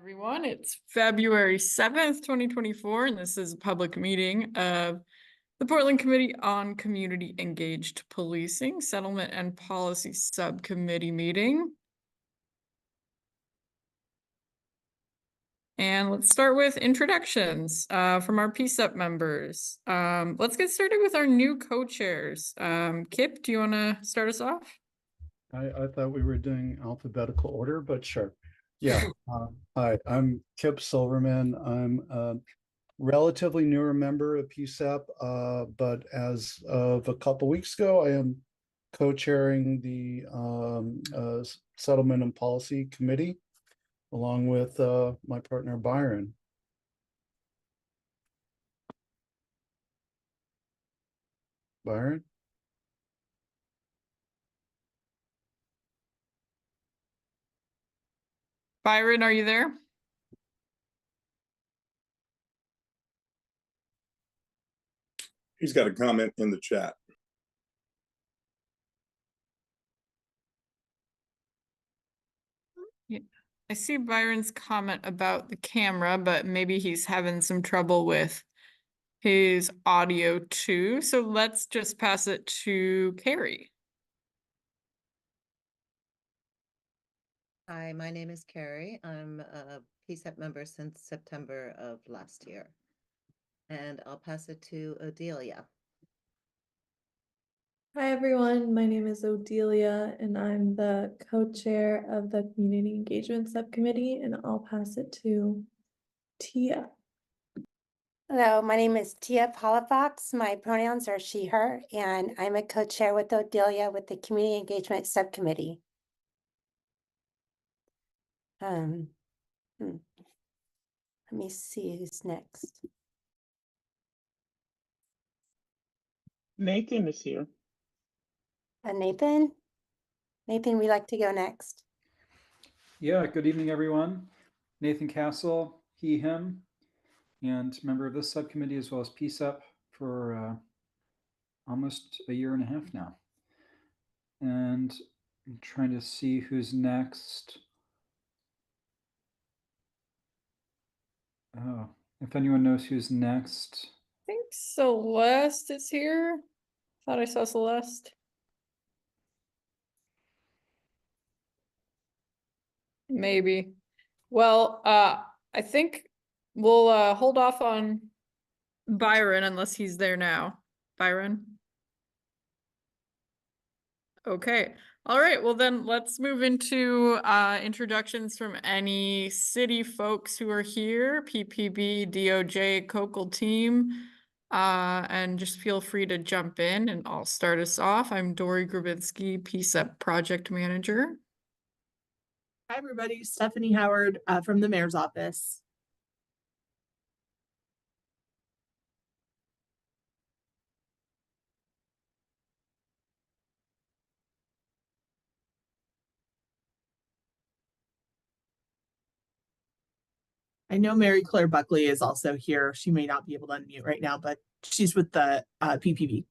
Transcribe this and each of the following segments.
Everyone, it's February 7th, 2024, and this is a public meeting of the Portland Committee on Community Engaged Policing, Settlement and Policy Subcommittee meeting. And let's start with introductions from our PCCEP members. Let's get started with our new co-chairs. Kip, do you want to start us off? I thought we were doing alphabetical order, but sure. Yeah. Hi, I'm Kip Silverman. I'm a relatively newer member of PCCEP, but as of a couple weeks ago, I am co-chairing the Settlement and Policy Committee, along with my partner Byron. Byron? Byron, are you there? He's got a comment in the chat. Yeah, I see Byron's comment about the camera, but maybe he's having some trouble with his audio too. So let's just pass it to Carrie. Hi, my name is Carrie. I'm a PCCEP member since September of last year. And I'll pass it to Odelia. Hi everyone, my name is Odelia and I'm the co-chair of the Community Engagement Subcommittee, and I'll pass it to Tia. Hello, my name is Tia Palafox. My pronouns are she, her, and I'm a co-chair with Odelia with the Community Engagement Subcommittee. Let me see who's next. Nathan is here. Nathan? Nathan, we'd like to go next. Yeah, good evening, everyone. Nathan Castle, he, him, and member of this subcommittee as well as PCCEP for almost a year and a half now. And I'm trying to see who's next. Oh, if anyone knows who's next. I think Celeste is here. Thought I saw Celeste. Maybe. Well, I think we'll hold off on Byron unless he's there now. Byron? Okay. All right. Well, then let's move into introductions from any city folks who are here, PPB, DOJ, COCL team. And just feel free to jump in and I'll start us off. I'm Dory Grabinski, PCCEP project manager. Hi, everybody. Stephanie Howard from the mayor's office. I know Mary Claire Buckley is also here. She may not be able to unmute right now, but she's with the PPB.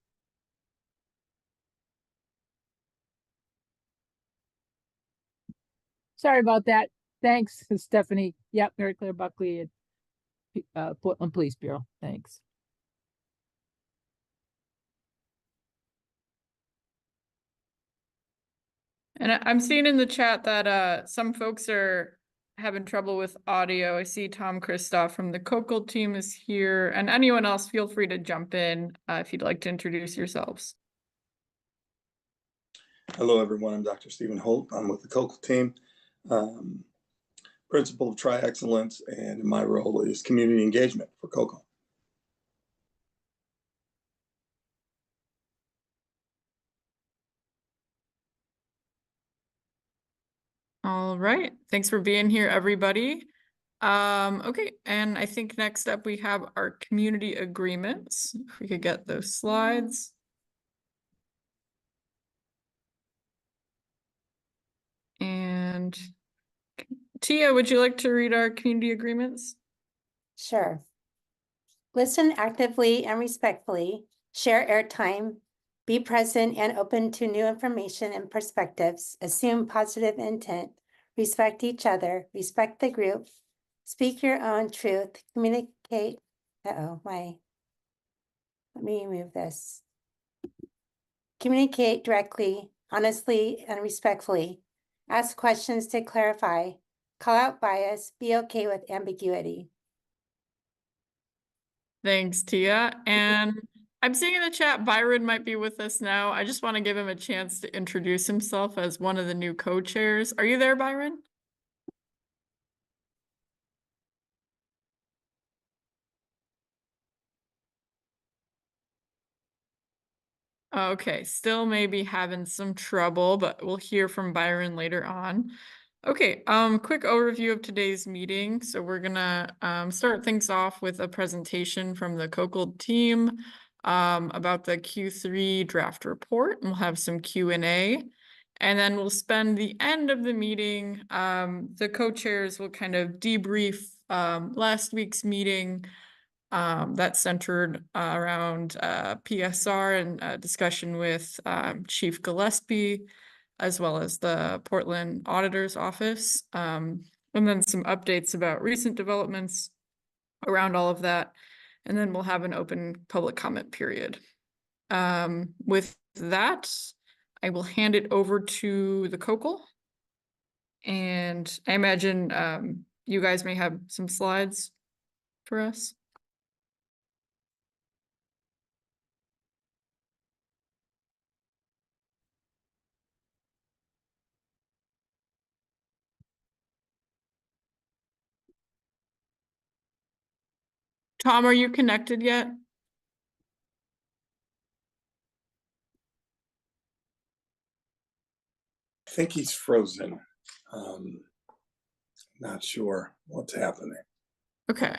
Sorry about that. Thanks, Stephanie. Yep, Mary Claire Buckley at Portland Police Bureau. Thanks. And I'm seeing in the chat that some folks are having trouble with audio. I see Tom Kristoff from the COCL team is here, and anyone else feel free to jump in if you'd like to introduce yourselves. Hello, everyone. I'm Dr. Stephen Holt. I'm with the COCL team, principal of Tri-Excellence, and my role is community engagement for COCL. All right. Thanks for being here, everybody. Okay, and I think next up we have our community agreements. If we could get those slides. And Tia, would you like to read our community agreements? Sure. Listen actively and respectfully, share airtime, be present and open to new information and perspectives, assume positive intent, respect each other, respect the group, Speak your own truth, communicate, let me remove this. Communicate directly, honestly, and respectfully. Ask questions to clarify. Call out bias, be okay with ambiguity. Thanks, Tia. And I'm seeing in the chat, Byron might be with us now. I just want to give him a chance to introduce himself as one of the new co-chairs. Are you there, Byron? Okay, still maybe having some trouble, but we'll hear from Byron later on. Okay, quick overview of today's meeting. So we're gonna start things off with a presentation from the COCL team about the Q3 draft report, and we'll have some Q&A. And then we'll spend the end of the meeting, the co-chairs will kind of debrief last week's meeting that centered around PSR and discussion with Chief Gillespie, as well as the Portland Auditor's Office, and then some updates about recent developments around all of that. And then we'll have an open public comment period. With that, I will hand it over to the COCL. And I imagine you guys may have some slides for us. Tom, are you connected yet? I think he's frozen. Not sure what's happening. Okay.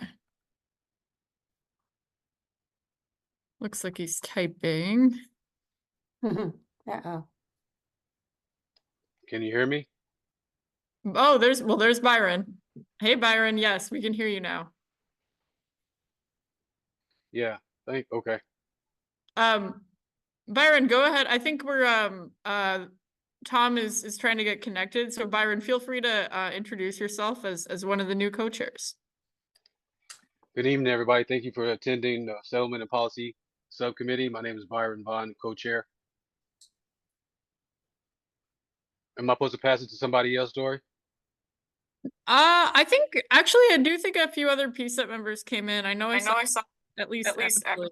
Looks like he's typing. Uh-oh. Can you hear me? Oh, there's Byron. Hey, Byron. Yes, we can hear you now. Yeah, okay. Byron, go ahead. I think we're Tom is trying to get connected. So Byron, feel free to introduce yourself as one of the new co-chairs. Good evening, everybody. Thank you for attending the Settlement and Policy Subcommittee. My name is Byron Vaughn, co-chair. Am I supposed to pass it to somebody else, Dory? I think actually I do think a few other PCCEP members came in. I know I saw at least Ashley.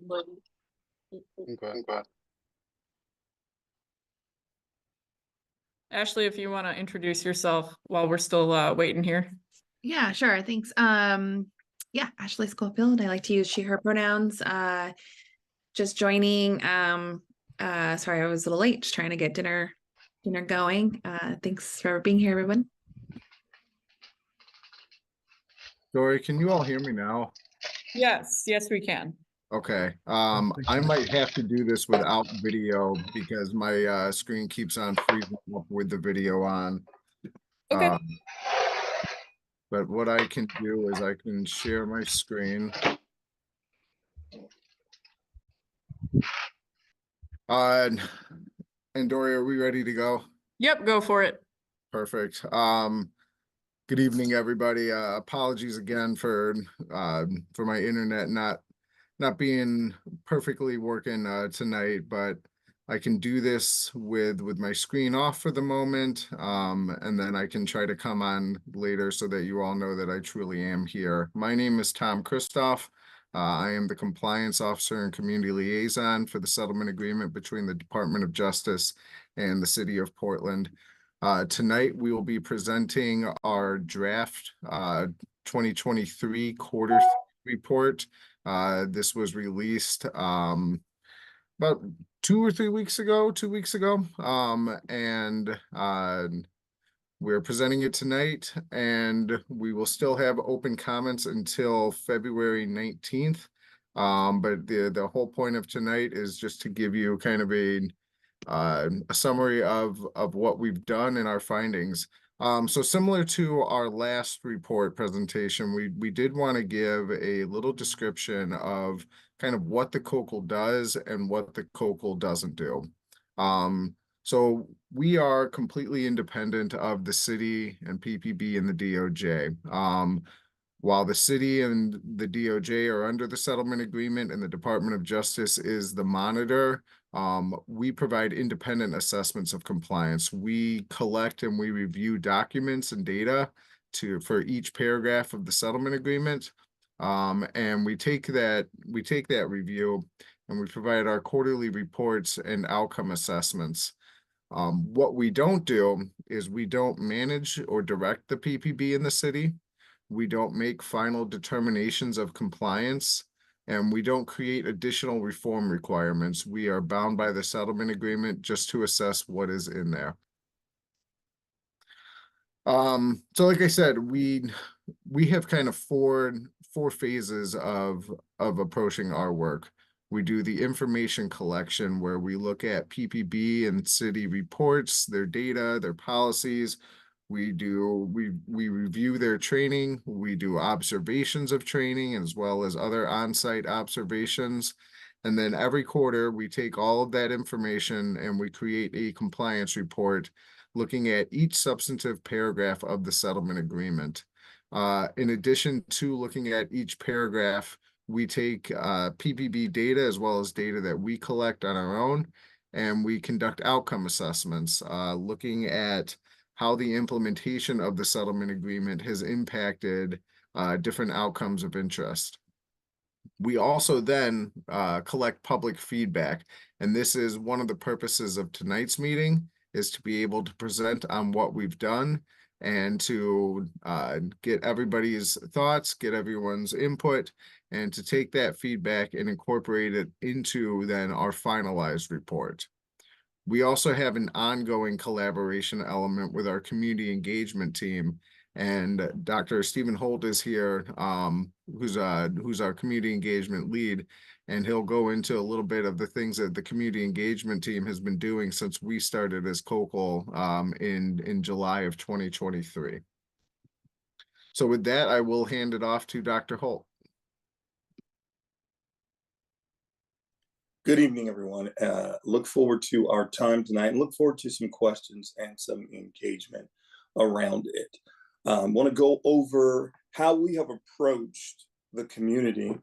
Okay. Ashley, if you want to introduce yourself while we're still waiting here. Yeah, sure. Thanks. Yeah, Ashley Schofield. I like to use she, her pronouns. Just joining. Sorry, I was a little late, just trying to get dinner going. Thanks for being here, everyone. Dory, can you all hear me now? Yes, we can. Okay. I might have to do this without video because my screen keeps on freezing up with the video on. Okay. But what I can do is I can share my screen. And Dory, are we ready to go? Yep, go for it. Perfect. Good evening, everybody. Apologies again for my internet not being perfectly working tonight, but I can do this with my screen off for the moment, and then I can try to come on later so that you all know that I truly am here. My name is Tom Kristoff. I am the Compliance Officer and Community Liaison for the settlement agreement between the Department of Justice and the City of Portland. Tonight, we will be presenting our draft 2023 quarter report. This was released about 2 weeks ago, and we're presenting it tonight, and we will still have open comments until February 19th. But the whole point of tonight is just to give you kind of a summary of what we've done and our findings. So similar to our last report presentation, we did want to give a little description of kind of what the COCL does and what the COCL doesn't do. So we are completely independent of the city and PPB and the DOJ. While the city and the DOJ are under the settlement agreement and the Department of Justice is the monitor, we provide independent assessments of compliance. We collect and we review documents and data for each paragraph of the settlement agreement. And we take that review and we provide our quarterly reports and outcome assessments. What we don't do is we don't manage or direct the PPB in the city. We don't make final determinations of compliance, and we don't create additional reform requirements. We are bound by the settlement agreement just to assess what is in there. So like I said, we have kind of four phases of approaching our work. We do the information collection where we look at PPB and city reports, their data, their policies. We review their training. We do observations of training as well as other on-site observations. And then every quarter we take all of that information and we create a compliance report looking at each substantive paragraph of the settlement agreement. In addition to looking at each paragraph, we take PPB data as well as data that we collect on our own, and we conduct outcome assessments, looking at how the implementation of the settlement agreement has impacted different outcomes of interest. We also then collect public feedback, and this is one of the purposes of tonight's meeting, is to be able to present on what we've done and to get everybody's thoughts, get everyone's input, and to take that feedback and incorporate it into then our finalized report. We also have an ongoing collaboration element with our community engagement team, and Dr. Stephen Holt is here, who's our community engagement lead, and he'll go into a little bit of the things that the community engagement team has been doing since we started as COCL in July of 2023. So with that, I will hand it off to Dr. Holt. Good evening, everyone. Look forward to our time tonight and look forward to some questions and some engagement around it. Want to go over how we have approached the community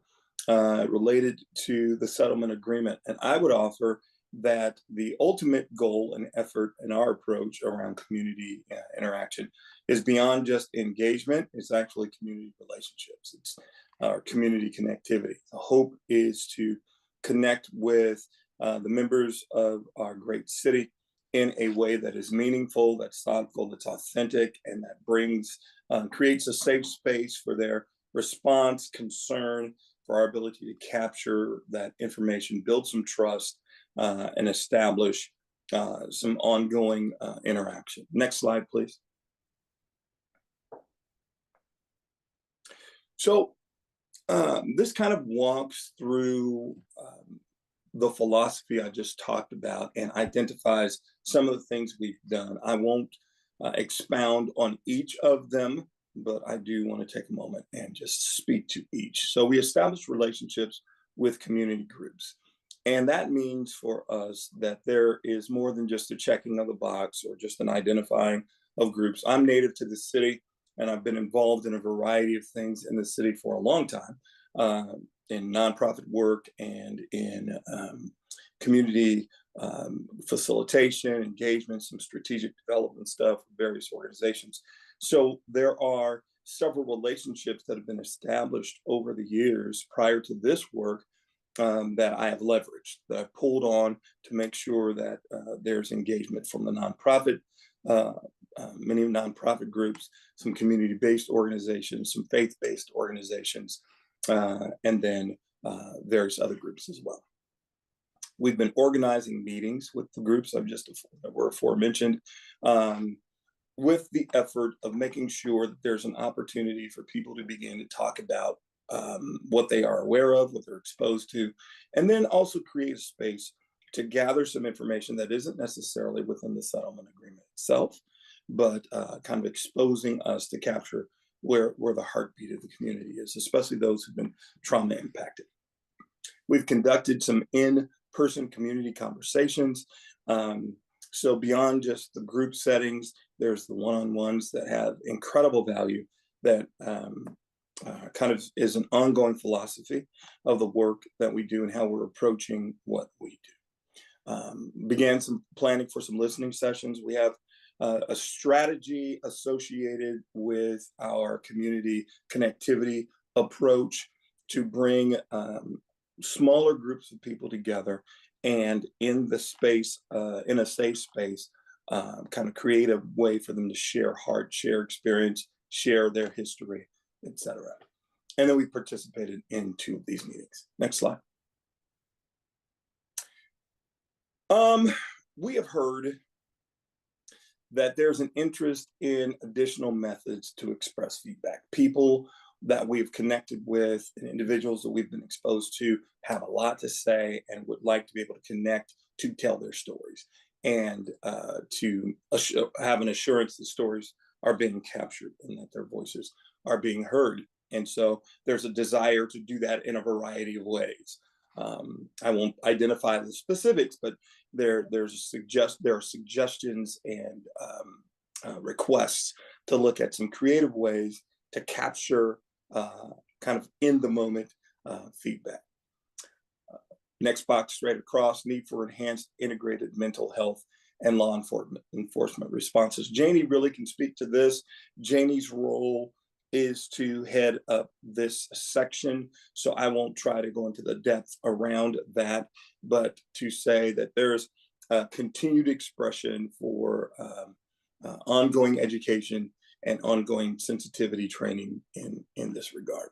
related to the settlement agreement. And I would offer that the ultimate goal and effort in our approach around community interaction is beyond just engagement. It's actually community relationships. It's our community connectivity. The hope is to connect with the members of our great city in a way that is meaningful, that's thoughtful, that's authentic, and that brings, creates a safe space for their response, concern, for our ability to capture that information, build some trust, and establish some ongoing interaction. Next slide, please. So this kind of walks through the philosophy I just talked about and identifies some of the things we've done. I won't expound on each of them, but I do want to take a moment and just speak to each. So we established relationships with community groups. And that means for us that there is more than just a checking of the box or just an identifying of groups. I'm native to the city, and I've been involved in a variety of things in the city for a long time, in nonprofit work and in community facilitation, engagement, some strategic development stuff with various organizations. So there are several relationships that have been established over the years prior to this work that I have leveraged, that I pulled on to make sure that there's engagement from the nonprofit, many nonprofit groups, some community-based organizations, some faith-based organizations, and then various other groups as well. We've been organizing meetings with the groups I've just were aforementioned, with the effort of making sure that there's an opportunity for people to begin to talk about what they are aware of, what they're exposed to, and then also create a space to gather some information that isn't necessarily within the settlement agreement itself, but kind of exposing us to capture where the heartbeat of the community is, especially those who've been trauma impacted. We've conducted some in-person community conversations. So beyond just the group settings, there's the one-on-ones that have incredible value that kind of is an ongoing philosophy of the work that we do and how we're approaching what we do. Began some planning for some listening sessions. We have a strategy associated with our community connectivity approach to bring smaller groups of people together and in the space, in a safe space, kind of create a way for them to share heart, share experience, share their history, etc. And then we participated in 2 of these meetings. Next slide. We have heard that there's an interest in additional methods to express feedback. People that we've connected with and individuals that we've been exposed to have a lot to say and would like to be able to connect to tell their stories and to have an assurance that stories are being captured and that their voices are being heard. And so there's a desire to do that in a variety of ways. I won't identify the specifics, but there are suggestions and requests to look at some creative ways to capture kind of in the moment feedback. Next box straight across, need for enhanced integrated mental health and law enforcement responses. Janie really can speak to this. Janie's role is to head up this section, so I won't try to go into the depth around that, but to say that there's continued expression for ongoing education and ongoing sensitivity training in this regard.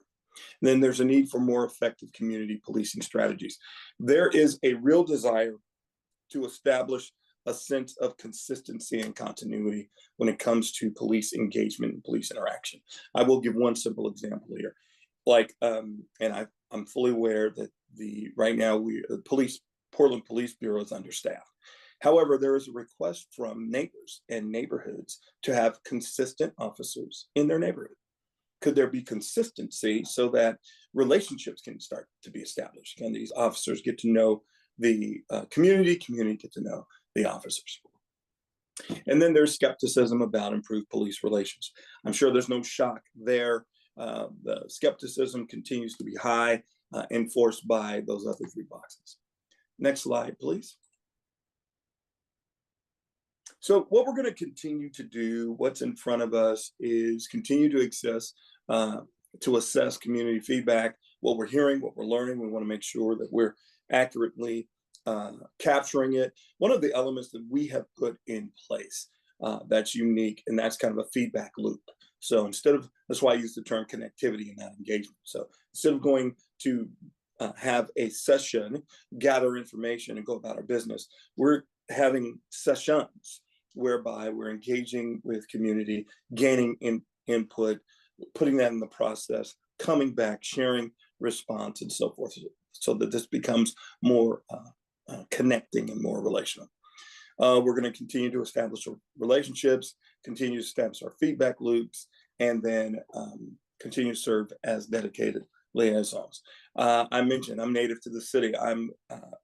And then there's a need for more effective community policing strategies. There is a real desire to establish a sense of consistency and continuity when it comes to police engagement and police interaction. I will give one simple example here. Like, and I'm fully aware that right now Portland Police Bureau is understaffed. However, there is a request from neighbors and neighborhoods to have consistent officers in their neighborhood. Could there be consistency so that relationships can start to be established? Can these officers get to know the community get to know the officers? And then there's skepticism about improved police relations. I'm sure there's no shock there. The skepticism continues to be high, enforced by those other 3 boxes. Next slide, please. So what we're going to continue to do, what's in front of us, is continue to assess community feedback, what we're hearing, what we're learning. We want to make sure that we're accurately capturing it. One of the elements that we have put in place that's unique, and that's kind of a feedback loop. So that's why I use the term connectivity in that engagement. So instead of going to have a session, gather information, and go about our business, we're having sessions whereby we're engaging with community, gaining input, putting that in the process, coming back, sharing response, and so forth, so that this becomes more connecting and more relational. We're going to continue to establish relationships, continue to establish our feedback loops, and then continue to serve as dedicated liaisons. I mentioned I'm native to the city. I'm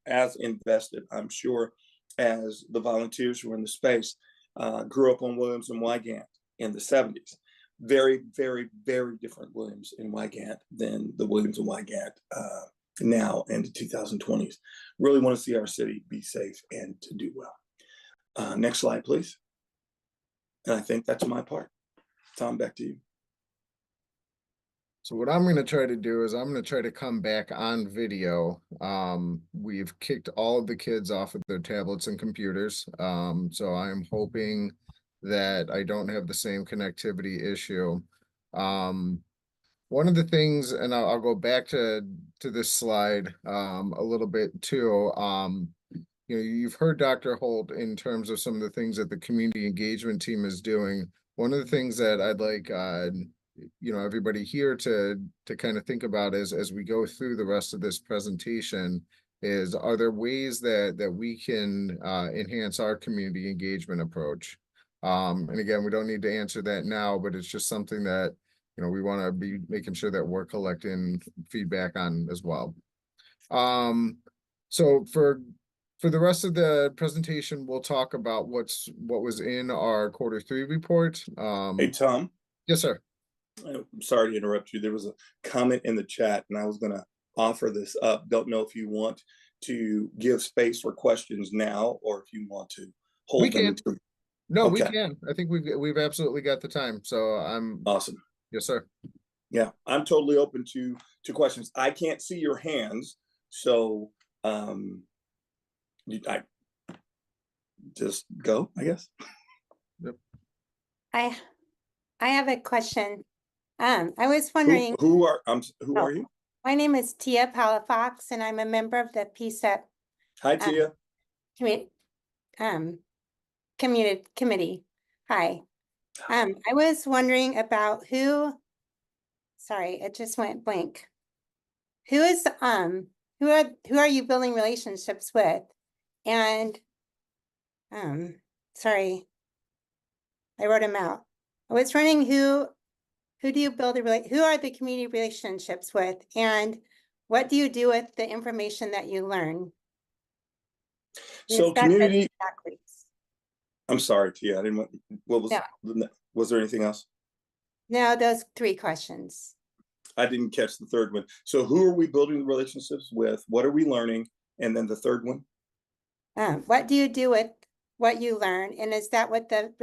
as invested, I'm sure, as the volunteers who are in the space. Grew up on Williams and Wygant in the 70s. Very, very, very different Williams and Wygant than the Williams and Wygant now in the 2020s. Really want to see our city be safe and to do well. Next slide, please. And I think that's my part. Tom, back to you. So what I'm going to try to do is I'm going to try to come back on video. We've kicked all of the kids off of their tablets and computers. So I'm hoping that I don't have the same connectivity issue. One of the things, and I'll go back to this slide a little bit too. You've heard Dr. Holt in terms of some of the things that the community engagement team is doing. One of the things that I'd like everybody here to kind of think about as we go through the rest of this presentation is, are there ways that we can enhance our community engagement approach? And again, we don't need to answer that now, but it's just something that we want to be making sure that we're collecting feedback on as well. So for the rest of the presentation, we'll talk about what was in our Q3 report. Hey, Tom. Yes, sir. I'm sorry to interrupt you. There was a comment in the chat, and I was going to offer this up. Don't know if you want to give space for questions now, or if you want to hold them until. No, we Okay. can. I think we've absolutely got the time. So I'm Awesome. Yes, sir. Yeah, I'm totally open to questions. I can't see your hands, so I just go, I guess. Yep. I have a question. I was wondering. Who are you? My name is Tia Palafox, and I'm a member of the PCCEP. Hi, Tia. Committee. Hi. I was wondering about sorry, it just went blank. Who are you building relationships with? And sorry, I wrote them out. I was wondering who do you build who are the community relationships with, and what do you do with the information that you learn? So community. I'm sorry, Tia. I didn't want. What was? No. Was there anything else? No, those 3 questions. I didn't catch the third one. So who are we building the relationships with? What are we learning? And then the third one? What do you do with what you learn? And is that what the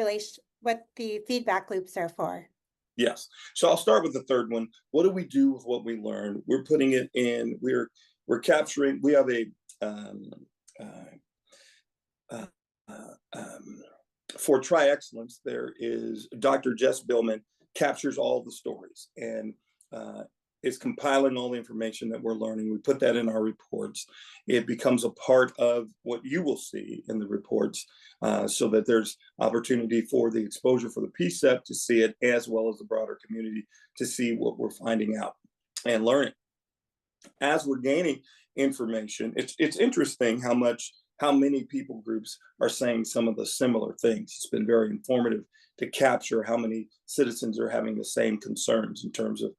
feedback loops are for? Yes. So I'll start with the third one. What do we do with what we learn? We're putting it in, we're capturing, we have a, for Tri-Excellence, there is Dr. Jess Billman captures all the stories and is compiling all the information that we're learning. We put that in our reports. It becomes a part of what you will see in the reports, so that there's opportunity for the exposure for the PCCEP to see it, as well as the broader community to see what we're finding out and learning. As we're gaining information, it's interesting how many people groups are saying some of the similar things. It's been very informative to capture how many citizens are having the same concerns in terms of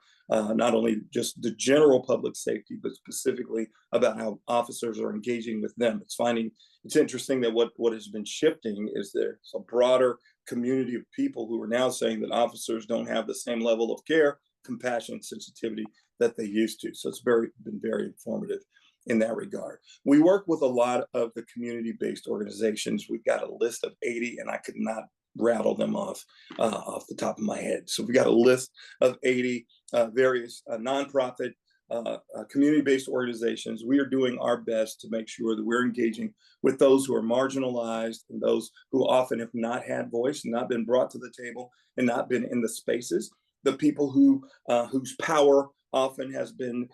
not only just the general public safety, but specifically about how officers are engaging with them. It's interesting that what has been shifting is there's a broader community of people who are now saying that officers don't have the same level of care, compassion, and sensitivity that they used to. So it's been very informative in that regard. We work with a lot of the community-based organizations. We've got a list of 80, and I could not rattle them off the top of my head. So we've got a list of 80 various nonprofit community-based organizations. We are doing our best to make sure that we're engaging with those who are marginalized and those who often have not had voice, not been brought to the table, and not been in the spaces. The people whose power often has been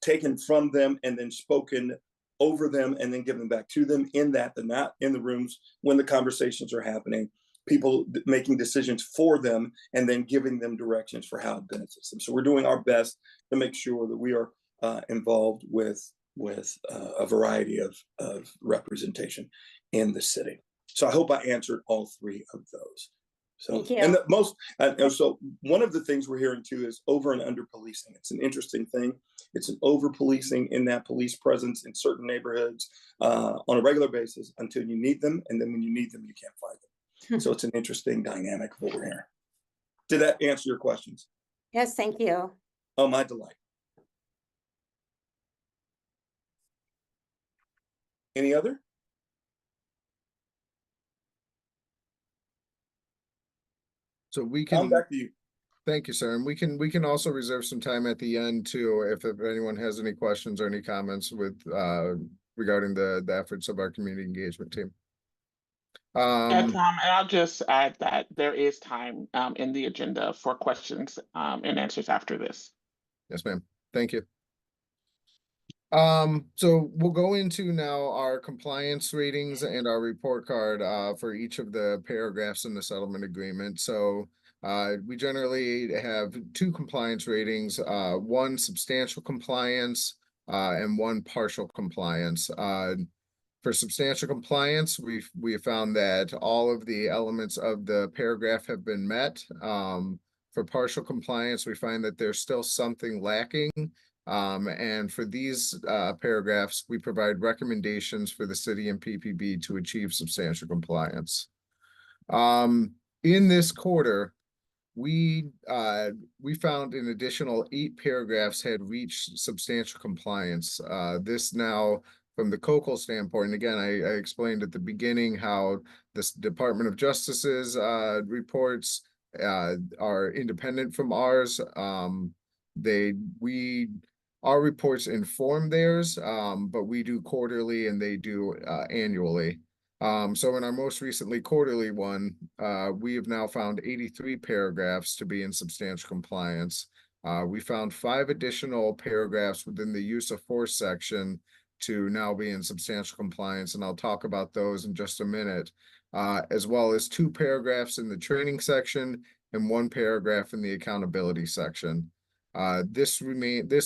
taken from them and then spoken over them and then given back to them, in that they're not in the rooms when the conversations are happening, people making decisions for them and then giving them directions for how it benefits them. So we're doing our best to make sure that we are involved with a variety of representation in the city. So I hope I answered all 3 of those. So, and so one of the things we're hearing too is over and under policing. It's an interesting thing. It's an over policing in that police presence in certain neighborhoods on a regular basis until you need them. And then when you need them, you can't find them. So it's an interesting dynamic of what we're hearing. Did that answer your questions? Yes, thank you. Oh, my delight. Any other? So we can. Back to you. Thank you, sir. And we can also reserve some time at the end too, if anyone has any questions or any comments with regarding the efforts of our community engagement team. And I'll just add that there is time in the agenda for questions and answers after this. Yes, ma'am. Thank you. So we'll go into now our compliance ratings and our report card for each of the paragraphs in the settlement agreement. So we generally have 2 compliance ratings, 1 substantial compliance and 1 partial compliance. For substantial compliance, we have found that all of the elements of the paragraph have been met. For partial compliance, we find that there's still something lacking. And for these paragraphs, we provide recommendations for the city and PPB to achieve substantial compliance. In this quarter, we found an additional 8 paragraphs had reached substantial compliance. This now, from the COCL standpoint, again, I explained at the beginning how this Department of Justice's reports are independent from ours. Our reports inform theirs, but we do quarterly and they do annually. So in our most recently quarterly one, we have now found 83 paragraphs to be in substantial compliance. We found 5 additional paragraphs within the use of force section to now be in substantial compliance, and I'll talk about those in just a minute, as well as 2 paragraphs in the training section and 1 paragraph in the accountability section. This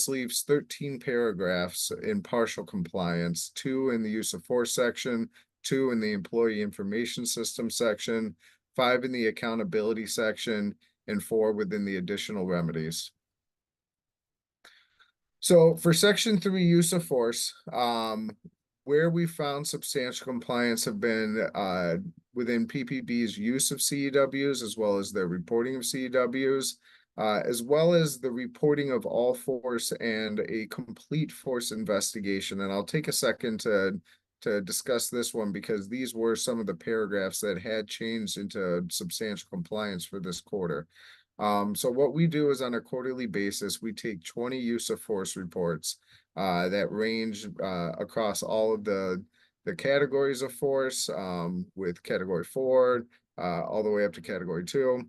leaves 13 paragraphs in partial compliance, 2 in the use of force section, 2 in the employee information system section, 5 in the accountability section, and 4 within the additional remedies. So for section 3 use of force, where we found substantial compliance have been within PPB's use of CEWs, as well as their reporting of CEWs, as well as the reporting of all force and a complete force investigation. And I'll take a second to discuss this one, because these were some of the paragraphs that had changed into substantial compliance for this quarter. So what we do is on a quarterly basis, we take 20 use of force reports that range across all of the categories of force, with category 4 all the way up to category 2.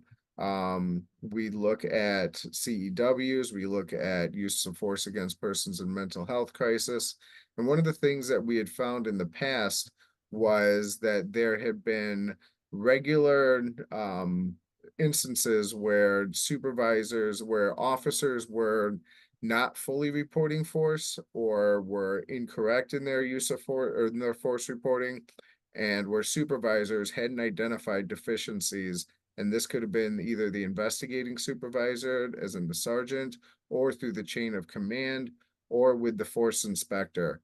We look at CEWs, we look at use of force against persons in mental health crisis. And one of the things that we had found in the past was that there had been regular instances where officers were not fully reporting force or were incorrect in their use of force or in their force reporting, and where supervisors hadn't identified deficiencies. And this could have been either the investigating supervisor, as in the sergeant, or through the chain of command, or with the force inspector.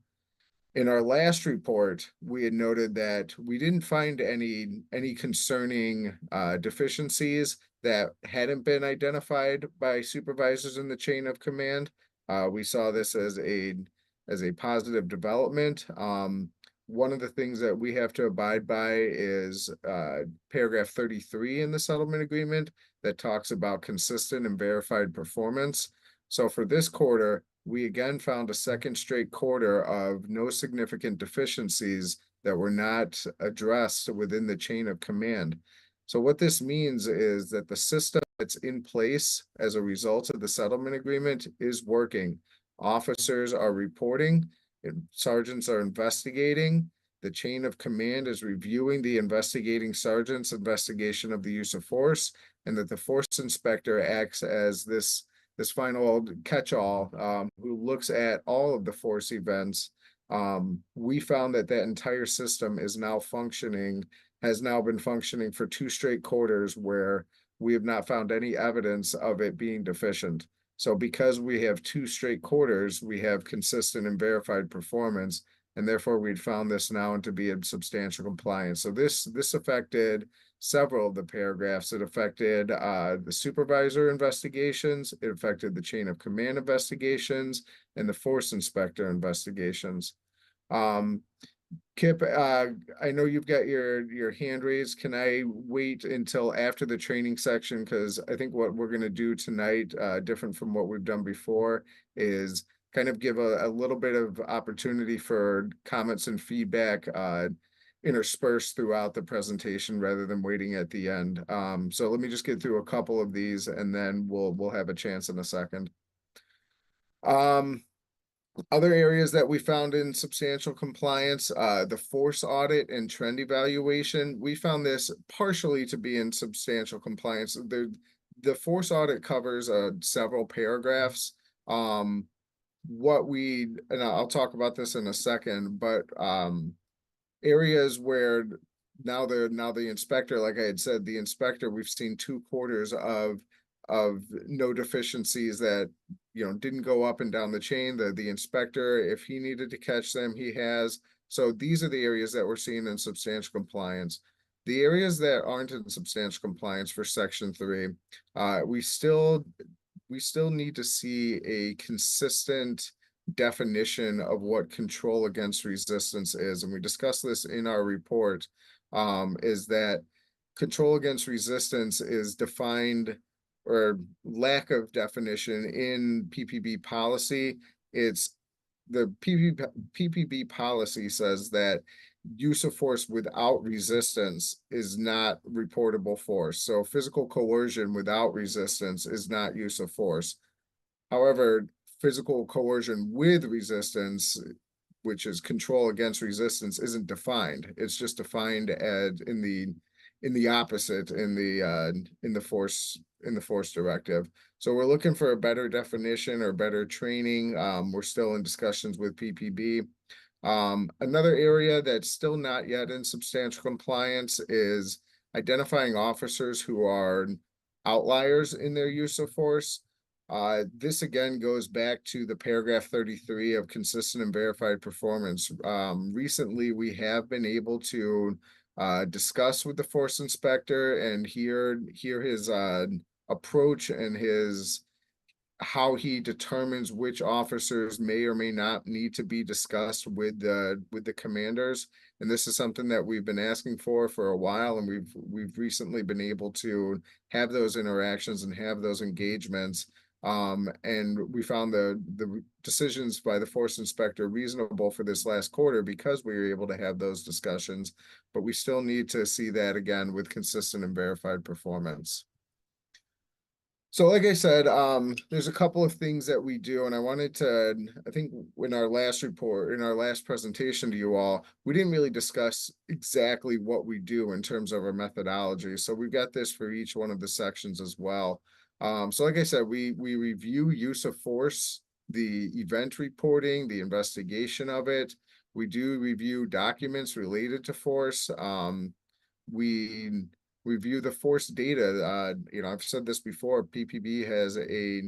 In our last report, we had noted that we didn't find any concerning deficiencies that hadn't been identified by supervisors in the chain of command. We saw this as a positive development. One of the things that we have to abide by is paragraph 33 in the settlement agreement that talks about consistent and verified performance. So for this quarter, we again found a second straight quarter of no significant deficiencies that were not addressed within the chain of command. So what this means is that the system that's in place as a result of the settlement agreement is working. Officers are reporting, sergeants are investigating, the chain of command is reviewing the investigating sergeant's investigation of the use of force, and that the force inspector acts as this final catch-all who looks at all of the force events. We found that entire system has now been functioning for 2 straight quarters where we have not found any evidence of it being deficient. So because we have 2 straight quarters, we have consistent and verified performance, and therefore we'd found this now to be in substantial compliance. So this affected several of the paragraphs. It affected the supervisor investigations, it affected the chain of command investigations, and the force inspector investigations. Kip, I know you've got your hand raised. Can I wait until after the training section? Because I think what we're going to do tonight, different from what we've done before, is kind of give a little bit of opportunity for comments and feedback interspersed throughout the presentation rather than waiting at the end. So let me just get through a couple of these and then we'll have a chance in a second. Other areas that we found in substantial compliance, the force audit and trend evaluation, we found this partially to be in substantial compliance. The force audit covers several paragraphs. And I'll talk about this in a second, but areas where now the inspector, like I had said, the inspector, we've seen 2 quarters of no deficiencies that didn't go up and down the chain. The inspector, if he needed to catch them, he has. So these are the areas that we're seeing in substantial compliance. The areas that aren't in substantial compliance for Section 3, we still need to see a consistent definition of what control against resistance is. And we discussed this in our report, is that control against resistance is defined, or lack of definition, in PPB policy. It's the PPB policy says that use of force without resistance is not reportable force. So physical coercion without resistance is not use of force. However, physical coercion with resistance, which is control against resistance, isn't defined. It's just defined as in the opposite in the force directive. So we're looking for a better definition or better training. We're still in discussions with PPB. Another area that's still not yet in substantial compliance is identifying officers who are outliers in their use of force. This again goes back to the paragraph 33 of consistent and verified performance. Recently, we have been able to discuss with the force inspector and hear his approach and how he determines which officers may or may not need to be discussed with the commanders. And this is something that we've been asking for a while, and we've recently been able to have those interactions and have those engagements. And we found the decisions by the force inspector reasonable for this last quarter because we were able to have those discussions, but we still need to see that again with consistent and verified performance. So like I said, there's a couple of things that we do, and I think in our last report, in our last presentation to you all, we didn't really discuss exactly what we do in terms of our methodology. So we've got this for each one of the sections as well. So like I said, we review use of force, the event reporting, the investigation of it. We do review documents related to force. We review the force data. I've said this before, PPB has a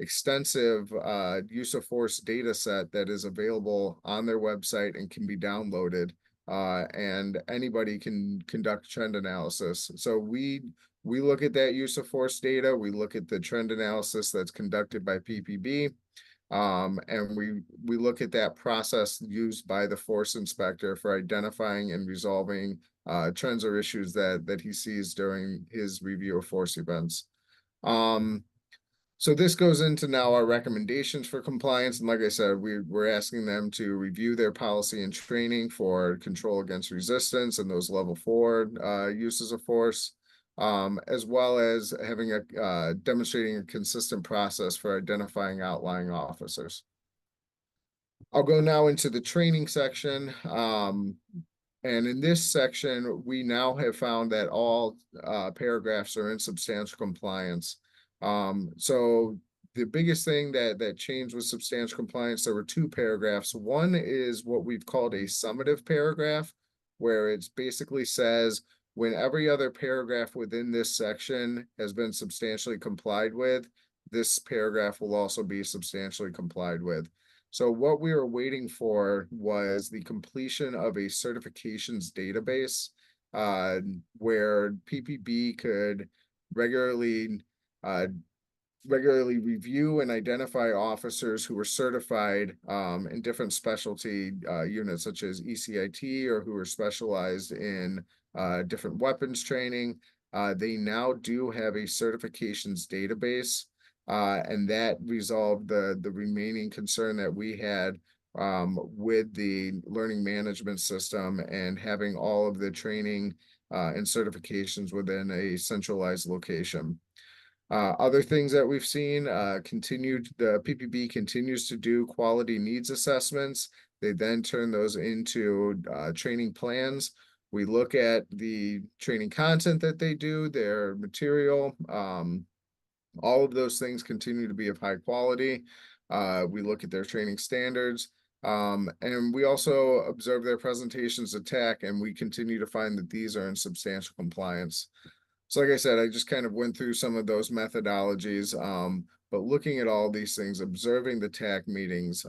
extensive use of force data set that is available on their website and can be downloaded, and anybody can conduct trend analysis. So we look at that use of force data, we look at the trend analysis that's conducted by PPB, and we look at that process used by the force inspector for identifying and resolving trends or issues that he sees during his review of force events. So this goes into now our recommendations for compliance. And like I said, we're asking them to review their policy and training for control against resistance and those level 4 uses of force, as well as having demonstrating a consistent process for identifying outlying officers. I'll go now into the training section. And in this section, we now have found that all paragraphs are in substantial compliance. So the biggest thing that changed with substantial compliance, there were 2 paragraphs. One is what we've called a summative paragraph, where it basically says when every other paragraph within this section has been substantially complied with, this paragraph will also be substantially complied with. So what we were waiting for was the completion of a certifications database, where PPB could regularly review and identify officers who were certified in different specialty units, such as ECIT, or who are specialized in different weapons training. They now do have a certifications database. And that resolved the remaining concern that we had with the learning management system and having all of the training and certifications within a centralized location. Other things that we've seen, the PPB continues to do quality needs assessments. They then turn those into training plans. We look at the training content that they do, their material. All of those things continue to be of high quality. We look at their training standards, and we also observe their presentations at TAC, and we continue to find that these are in substantial compliance. So like I said, I just kind of went through some of those methodologies, but looking at all these things, observing the TAC meetings,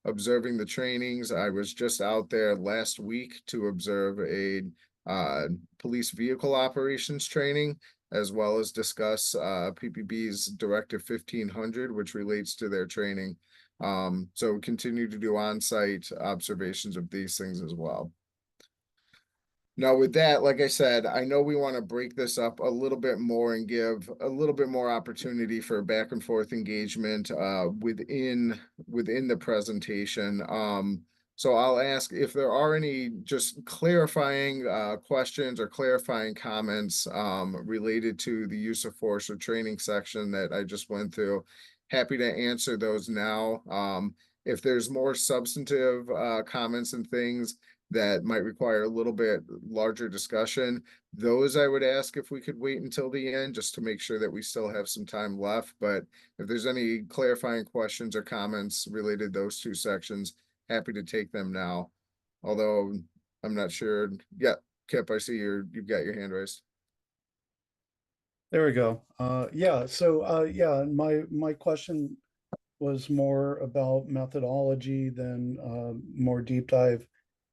observing the trainings. I was just out there last week to observe a police vehicle operations training, as well as discuss PPB's Directive 1500, which relates to their training. So continue to do on-site observations of these things as well. Now with that, like I said, I know we want to break this up a little bit more and give a little bit more opportunity for back and forth engagement within the presentation. So I'll ask if there are any just clarifying questions or clarifying comments related to the use of force or training section that I just went through. Happy to answer those now. If there's more substantive comments and things that might require a little bit larger discussion, those I would ask if we could wait until the end just to make sure that we still have some time left. But if there's any clarifying questions or comments related to those two sections, happy to take them now. Although I'm not sure. Yeah, Kip, I see you've got your hand raised. There we go. Yeah, so yeah, my question was more about methodology than more deep dive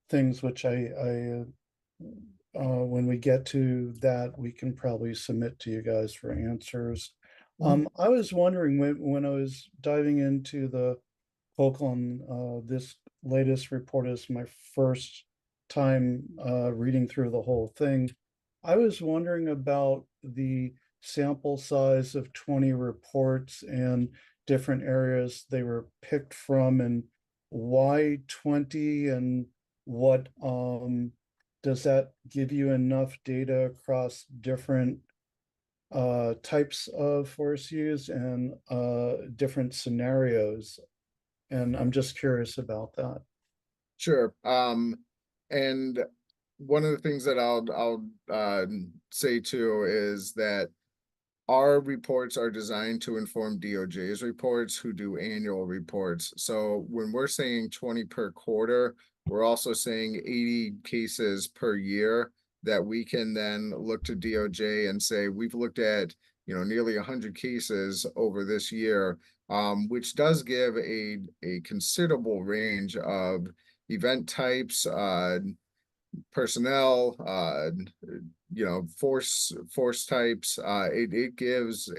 things, which when we get to that, we can probably submit to you guys for answers. I was wondering when I was diving into the COCL and this latest report is my first time reading through the whole thing. I was wondering about the sample size of 20 reports and different areas they were picked from, and why 20, and what does that give you enough data across different types of force use and different scenarios? And I'm just curious about that. Sure. And one of the things that I'll say too is that our reports are designed to inform DOJ's reports, who do annual reports. So when we're saying 20 per quarter, we're also saying 80 cases per year that we can then look to DOJ and say, we've looked at, nearly 100 cases over this year, which does give a considerable range of event types, personnel, force types. It gives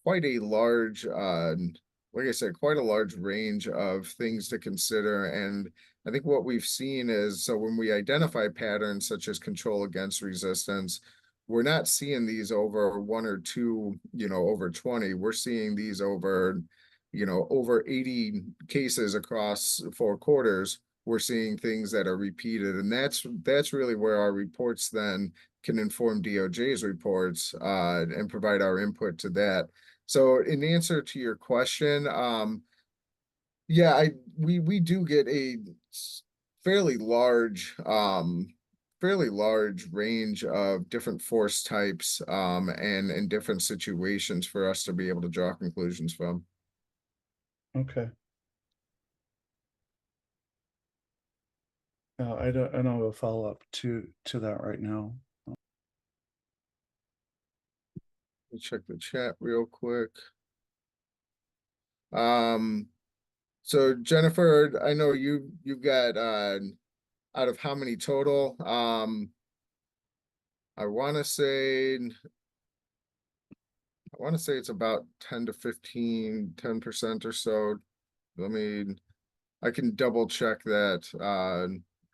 quite a large, like I said, quite a large range of things to consider. And I think what we've seen is, so when we identify patterns such as control against resistance, we're not seeing these over one or two, over 20. We're seeing these over, over 80 cases across 4 quarters. We're seeing things that are repeated, and that's really where our reports then can inform DOJ's reports and provide our input to that. So in answer to your question, yeah, we do get a fairly large range of different force types and different situations for us to be able to draw conclusions from. Okay. I don't have a follow-up to that right now. Let me check the chat real quick. So Jennifer, I know you've got out of how many total? I want to say it's about 10 to 15, 10% or so. I can double check that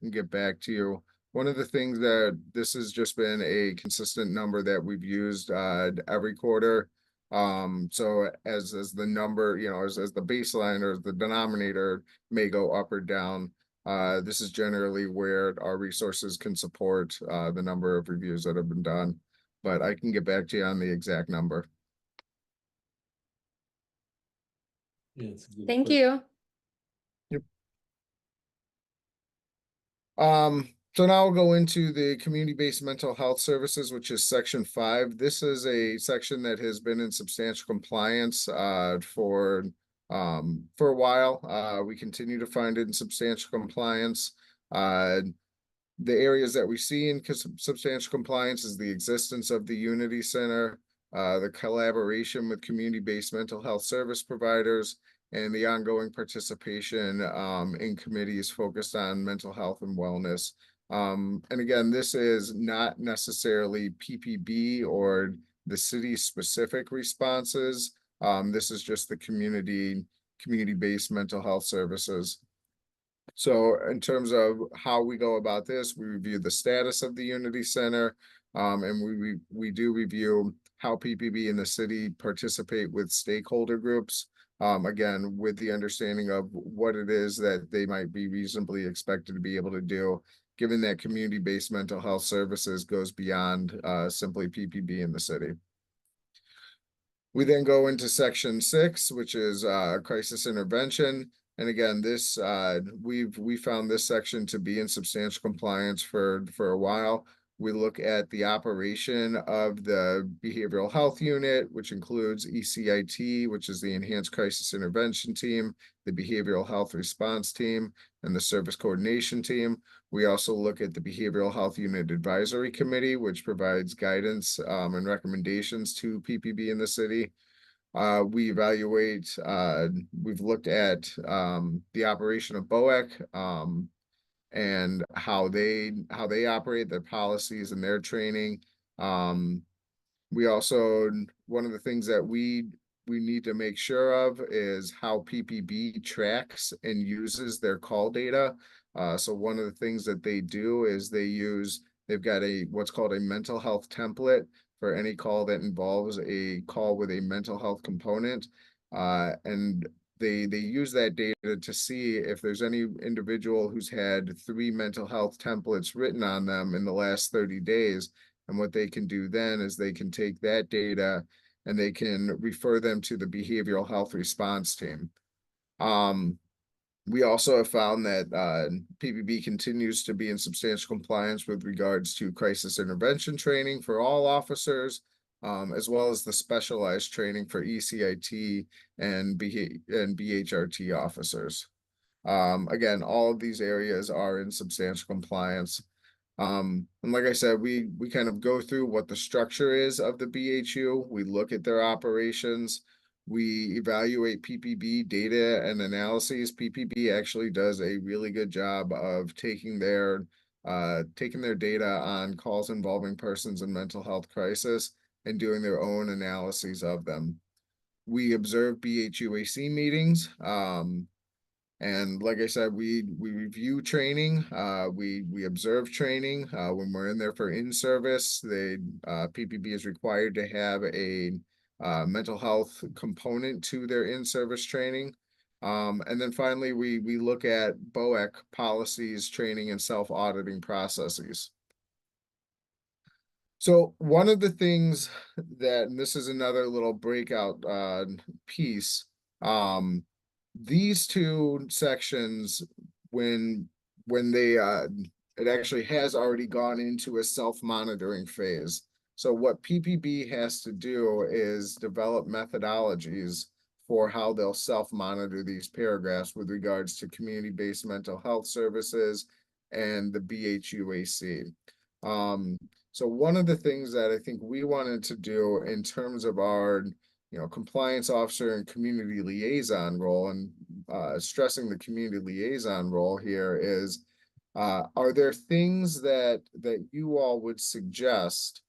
and get back to you. One of the things that this has just been a consistent number that we've used every quarter. So as the number, as the baseline or the denominator may go up or down, this is generally where our resources can support the number of reviews that have been done. But I can get back to you on the exact number. Thank you. Yep. So now we'll go into the community-based mental health services, which is section 5. This is a section that has been in substantial compliance for a while. We continue to find it in substantial compliance. The areas that we see in substantial compliance is the existence of the Unity Center, the collaboration with community-based mental health service providers, and the ongoing participation in committees focused on mental health and wellness. And again, this is not necessarily PPB or the city specific responses. This is just the community-based mental health services. So in terms of how we go about this, we review the status of the Unity Center, and we do review how PPB in the city participate with stakeholder groups. Again, with the understanding of what it is that they might be reasonably expected to be able to do, given that community-based mental health services goes beyond simply PPB in the city. We then go into section 6, which is crisis intervention. And again, this we found this section to be in substantial compliance for a while. We look at the operation of the behavioral health unit, which includes ECIT, which is the Enhanced Crisis Intervention Team, the Behavioral Health Response Team, and the Service Coordination Team. We also look at the Behavioral Health Unit Advisory Committee, which provides guidance and recommendations to PPB in the city. We evaluate, we've looked at the operation of BOEC and how they operate, their policies and their training. We also, one of the things that we need to make sure of is how PPB tracks and uses their call data. So one of the things that they do is they've got what's called a mental health template for any call that involves a call with a mental health component. And they use that data to see if there's any individual who's had 3 mental health templates written on them in the last 30 days. And what they can do then is they can take that data and they can refer them to the behavioral health response team. We also have found that PPB continues to be in substantial compliance with regards to crisis intervention training for all officers, as well as the specialized training for ECIT and BHRT officers. Again, all of these areas are in substantial compliance. And like I said, we kind of go through what the structure is of the BHU. We look at their operations. We evaluate PPB data and analyses. PPB actually does a really good job of taking their data on calls involving persons in mental health crisis and doing their own analyses of them. We observe BHUAC meetings. And like I said, we review training, we observe training when we're in there for in-service. PPB is required to have a mental health component to their in-service training. And then finally, we look at BOEC policies, training, and self-auditing processes. So one of the things that, and this is another little breakout piece, these 2 sections, when they it actually has already gone into a self-monitoring phase. So what PPB has to do is develop methodologies for how they'll self-monitor these paragraphs with regards to community-based mental health services and the BHUAC. So one of the things that I think we wanted to do in terms of our compliance officer and community liaison role, and stressing the community liaison role here is, are there things that you all would suggest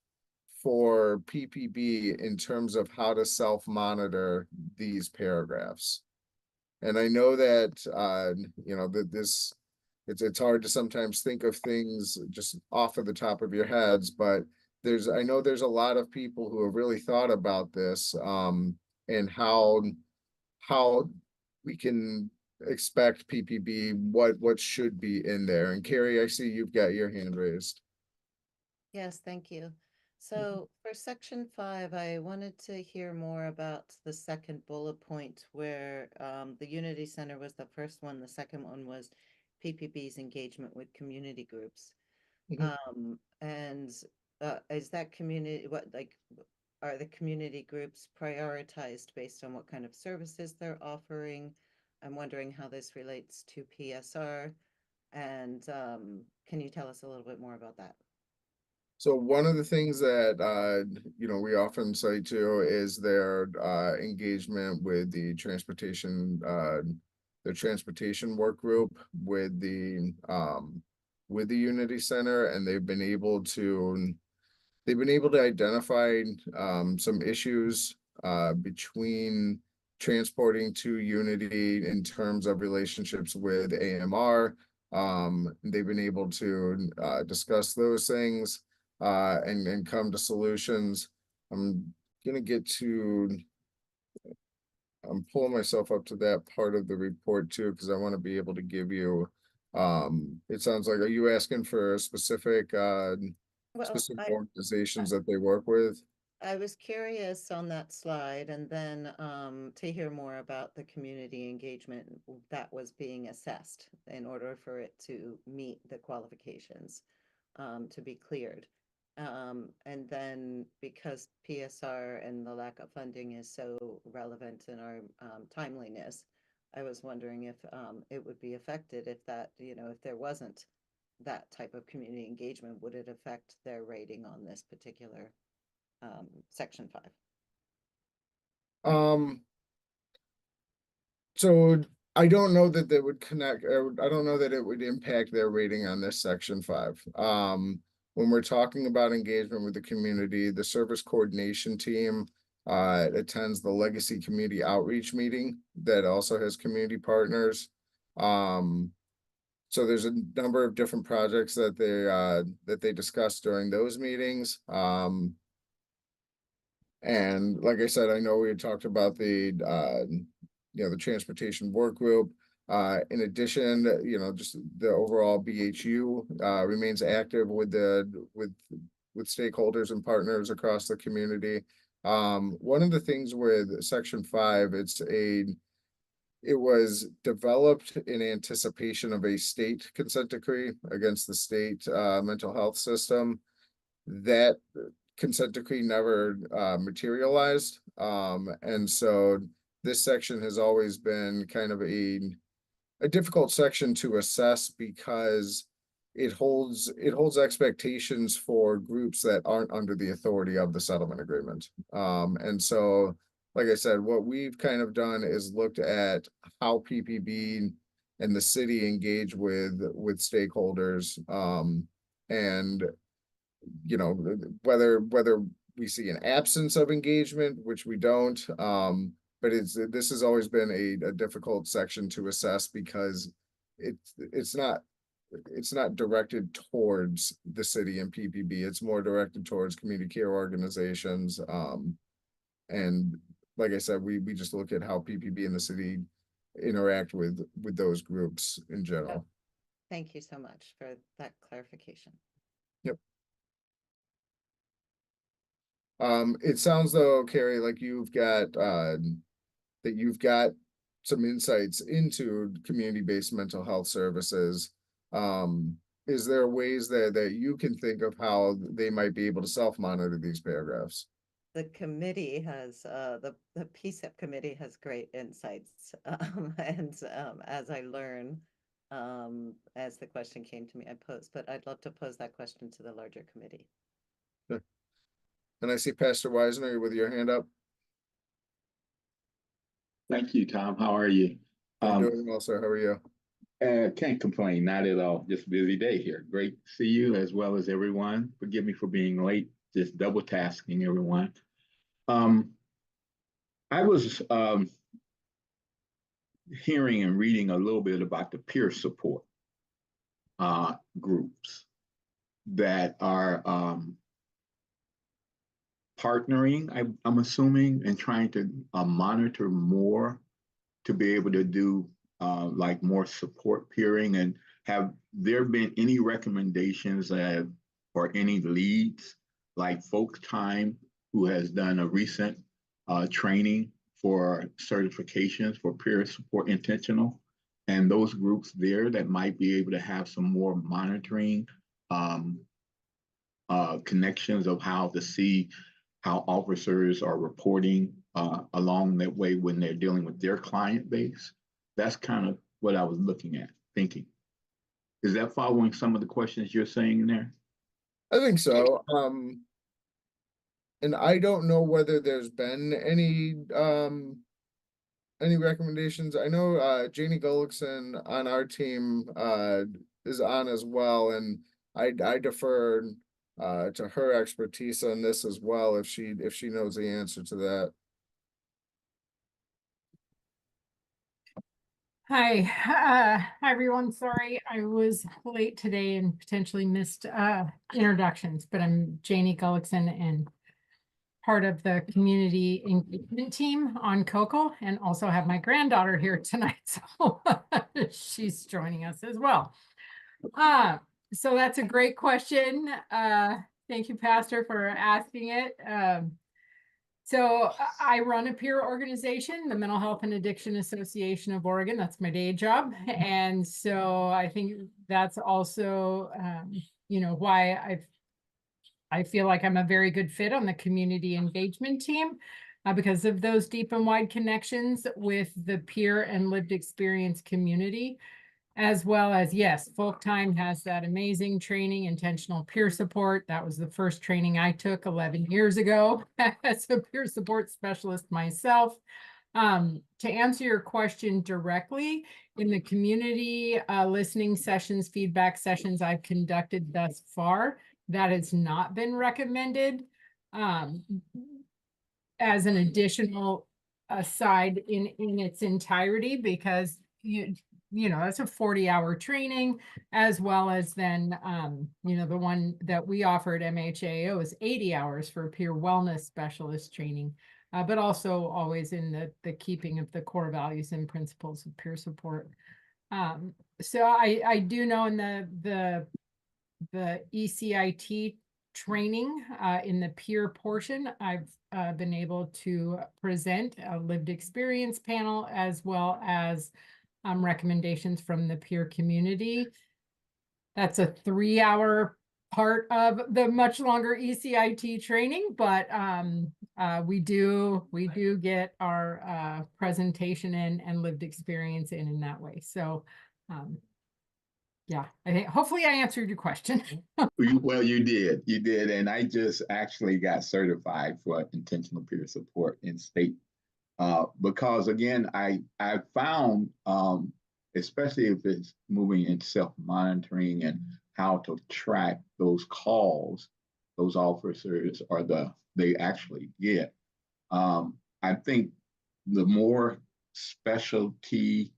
for PPB in terms of how to self-monitor these paragraphs? And I know that, it's hard to sometimes think of things just off of the top of your heads, but I know there's a lot of people who have really thought about this, and how we can expect PPB, what should be in there. And Carrie, I see you've got your hand raised. Yes, thank you. So for section 5, I wanted to hear more about the second bullet point where the Unity Center was the first one. The second one was PPB's engagement with community groups. Is that community, are the community groups prioritized based on what kind of services they're offering? I'm wondering how this relates to PSR, and can you tell us a little bit more about that? So one of the things that we often cite to is their engagement with the transportation work group with the with the Unity Center, and they've been able to identify some issues between transporting to Unity in terms of relationships with AMR. They've been able to discuss those things and come to solutions. I'm pulling myself up to that part of the report too, because I want to be able to give you, it sounds like, are you asking for a specific specific organizations that they work with? I was curious on that slide, and then to hear more about the community engagement that was being assessed in order for it to meet the qualifications to be cleared. And then because PSR and the lack of funding is so relevant in our timeliness, I was wondering if it would be affected if that, if there wasn't that type of community engagement, would it affect their rating on this particular section 5? So I don't know that they would connect, or I don't know that it would impact their rating on this section 5. When we're talking about engagement with the community, the service coordination team attends the Legacy Community Outreach meeting that also has community partners. So there's a number of different projects that they discuss during those meetings. And like I said, I know we had talked about the the transportation work group. In addition, just the overall BHU remains active with stakeholders and partners across the community. One of the things with section 5, it was developed in anticipation of a state consent decree against the state mental health system. That consent decree never materialized. And so this section has always been kind of a difficult section to assess because it holds expectations for groups that aren't under the authority of the settlement agreement. And so, like I said, what we've kind of done is looked at how PPB and the city engage with stakeholders, and whether we see an absence of engagement, which we don't, but this has always been a difficult section to assess because it's not directed towards the city and PPB. It's more directed towards community care organizations. And like I said, we just look at how PPB and the city interact with those groups in general. Thank you so much for that clarification. Yep. It sounds though, Carrie, like you've got some insights into community-based mental health services. Is there ways that you can think of how they might be able to self-monitor these paragraphs? The committee has, the PCCEP committee has great insights. And as I learn, as the question came to me, I posed, but I'd love to pose that question to the larger committee. Sure. And I see Pastor Wisner with your hand up. Thank you, Tom. How are you? I'm doing well, sir. How are you? Can't complain, not at all. Just a busy day here. Great to see you as well as everyone. Forgive me for being late, just double tasking everyone. I was hearing and reading a little bit about the peer support groups that are partnering, I'm assuming, and trying to monitor more to be able to do like more support peering. And have there been any recommendations or any leads, like Folk Time, who has done a recent training for certifications for peer support intentional, and those groups there that might be able to have some more monitoring connections of how to see how officers are reporting along that way when they're dealing with their client base? That's kind of what I was looking at, thinking. Is that following some of the questions you're saying in there? I think so. And I don't know whether there's been any recommendations. I know Janie Gullickson on our team is on as well, and I defer to her expertise on this as well if she knows the answer to that. Hi, hi everyone. Sorry, I was late today and potentially missed introductions, but I'm Janie Gullickson and part of the community engagement team on COCL, and also have my granddaughter here tonight, so she's joining us as well. So that's a great question. Thank you, Pastor, for asking it. So I run a peer organization, the Mental Health and Addiction Association of Oregon. That's my day job. And so I think that's also, why I feel like I'm a very good fit on the community engagement team because of those deep and wide connections with the peer and lived experience community. As well as, yes, Folk Time has that amazing training, intentional peer support. That was the first training I took 11 years ago as a peer support specialist myself. To answer your question directly, in the community listening sessions, feedback sessions I've conducted thus far, that has not been recommended as an additional aside in its entirety, because that's a 40-hour training, as well as then, the one that we offered MHAO is 80 hours for peer wellness specialist training, but also always in the keeping of the core values and principles of peer support. So I do know in the ECIT training in the peer portion, I've been able to present a lived experience panel as well as recommendations from the peer community. That's a 3-hour part of the much longer ECIT training, but we do get our presentation and lived experience in that way. So yeah, I think hopefully I answered your question. Well, you did. And I just actually got certified for intentional peer support in state. Because again, I found, especially if it's moving into self-monitoring and how to track those calls, those officers they actually get. I think the more specialty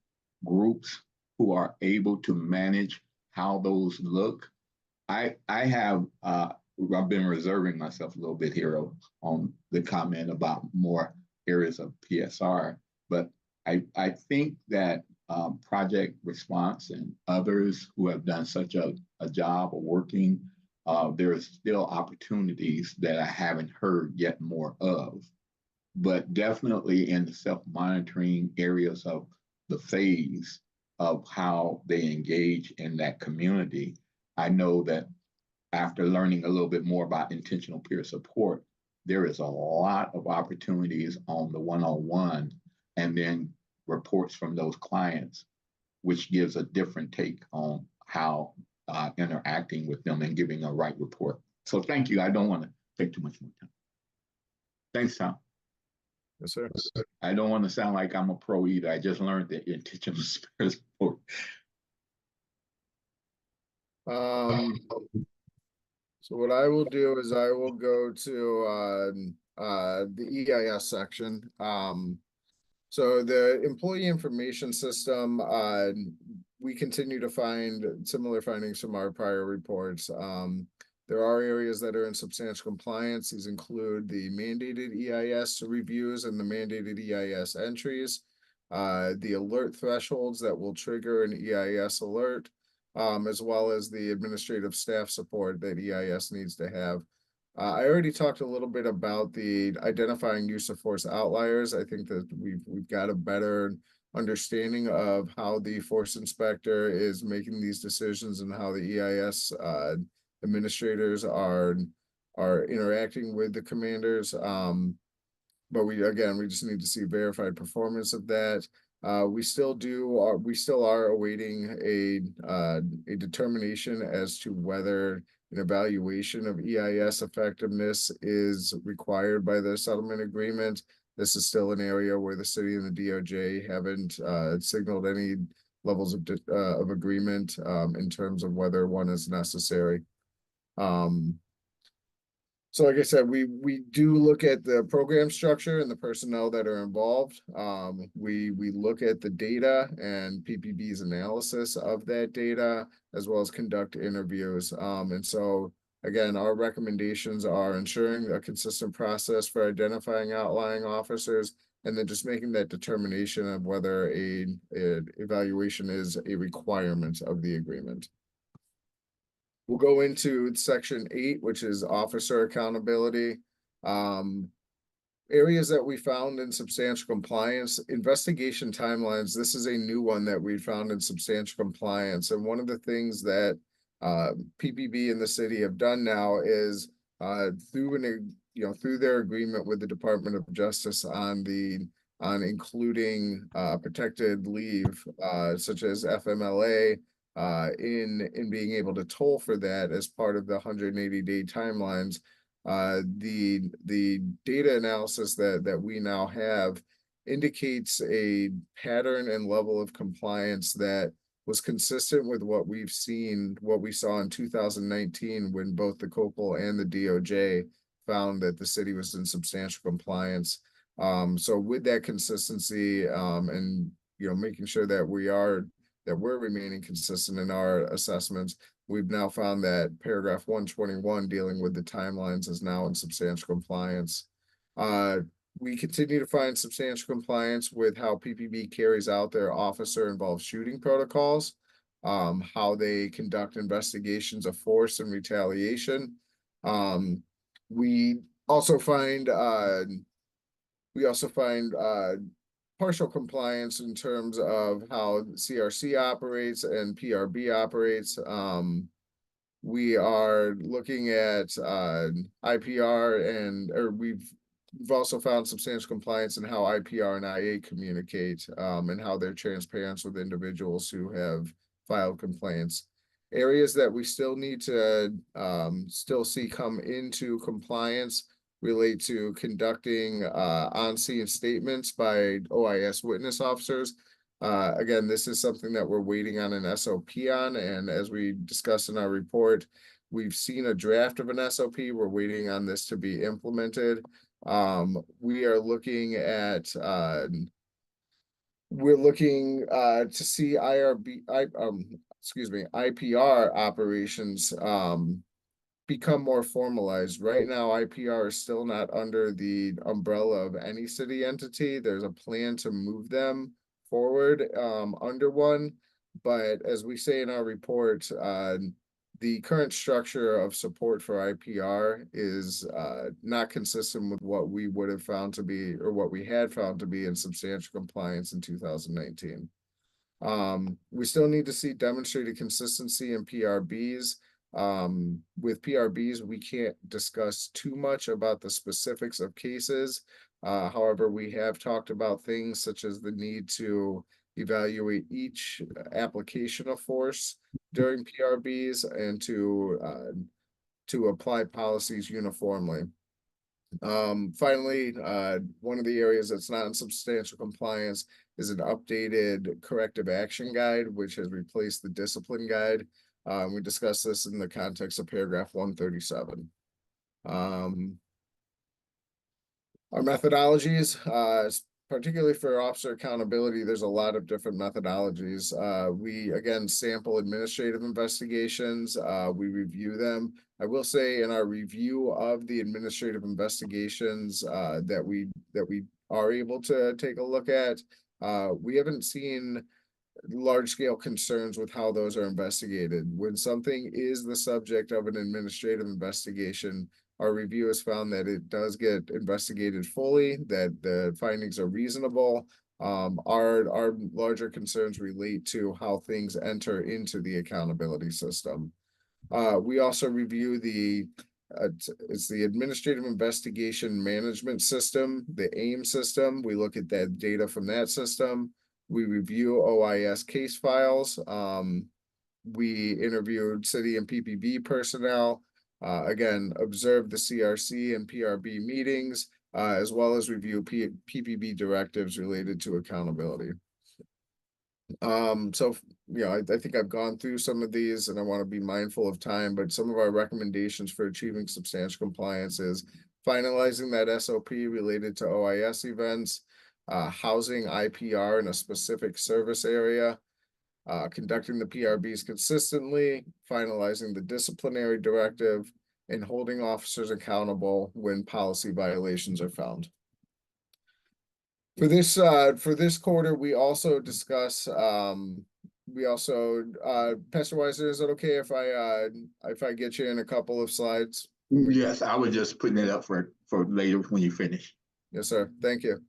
groups who are able to manage how those look, I've been reserving myself a little bit here on the comment about more areas of PSR, but I think that Project Response and others who have done such a job of working, there are still opportunities that I haven't heard yet more of, but definitely in the self-monitoring areas of the phase of how they engage in that community. I know that after learning a little bit more about intentional peer support, there is a lot of opportunities on the one-on-one and then reports from those clients, which gives a different take on how interacting with them and giving a right report. So thank you. I don't want to take too much more time. Thanks, Tom. Yes, sir. I don't want to sound like I'm a pro either. I just learned the intentional peer support. So what I will do is I will go to the EIS section. So the employee information system, we continue to find similar findings from our prior reports. There are areas that are in substantial compliance. These include the mandated EIS reviews and the mandated EIS entries, the alert thresholds that will trigger an EIS alert, as well as the administrative staff support that EIS needs to have. I already talked a little bit about the identifying use of force outliers. I think that we've got a better understanding of how the force inspector is making these decisions and how the EIS administrators are interacting with the commanders. But we just need to see verified performance of that. We still are awaiting a determination as to whether an evaluation of EIS effectiveness is required by the settlement agreement. This is still an area where the city and the DOJ haven't signaled any levels of agreement in terms of whether one is necessary. So like I said, we do look at the program structure and the personnel that are involved. We look at the data and PPB's analysis of that data, as well as conduct interviews. And so again, our recommendations are ensuring a consistent process for identifying outlying officers, and then just making that determination of whether a evaluation is a requirement of the agreement. We'll go into section 8, which is officer accountability. Areas that we found in substantial compliance, investigation timelines. This is a new one that we found in substantial compliance. And one of the things that PPB and the city have done now is through their agreement with the Department of Justice on including protected leave, such as FMLA, in being able to toll for that as part of the 180-day timelines. The data analysis that we now have indicates a pattern and level of compliance that was consistent with what we saw in 2019, when both the COCL and the DOJ found that the city was in substantial compliance. So with that consistency, and making sure that we're remaining consistent in our assessments, we've now found that paragraph 121 dealing with the timelines is now in substantial compliance. We continue to find substantial compliance with how PPB carries out their officer-involved shooting protocols, how they conduct investigations of force and retaliation. We also find partial compliance in terms of how CRC operates and PRB operates. We are looking at IPR we've also found substantial compliance in how IPR and IA communicate, and how they're transparent with individuals who have filed complaints. Areas that we still need to still see come into compliance relate to conducting on-scene statements by OIS witness officers. Again, this is something that we're waiting on an SOP on, and as we discussed in our report, we've seen a draft of an SOP. We're waiting on this to be implemented. We are looking at to see IPR operations become more formalized. Right now, IPR is still not under the umbrella of any city entity. There's a plan to move them forward under one, but as we say in our report, the current structure of support for IPR is not consistent with what we would have found to be, or what we had found to be, in substantial compliance in 2019. We still need to see demonstrated consistency in PRBs. With PRBs, we can't discuss too much about the specifics of cases. However, we have talked about things such as the need to evaluate each application of force during PRBs and to apply policies uniformly. Finally, one of the areas that's not in substantial compliance is an updated corrective action guide, which has replaced the discipline guide. We discussed this in the context of paragraph 137. Our methodologies, particularly for officer accountability, there's a lot of different methodologies. We, again, sample administrative investigations. We review them. I will say in our review of the administrative investigations that we are able to take a look at, we haven't seen large-scale concerns with how those are investigated. When something is the subject of an administrative investigation, our review has found that it does get investigated fully, that the findings are reasonable. Our larger concerns relate to how things enter into the accountability system. We also review it's the Administrative Investigation Management System, the AIM system. We look at that data from that system. We review OIS case files. We interviewed city and PPB personnel. Again, observe the CRC and PRB meetings, as well as review PPB directives related to accountability. So, I think I've gone through some of these and I want to be mindful of time, but some of our recommendations for achieving substantial compliance is finalizing that SOP related to OIS events, housing IPR in a specific service area, conducting the PRBs consistently, finalizing the disciplinary directive, and holding officers accountable when policy violations are found. For this quarter, we also discuss, Pastor Weiser, is it okay if I get you in a couple of slides? Yes, I was just putting it up for later when you finish. Yes, sir. Thank you.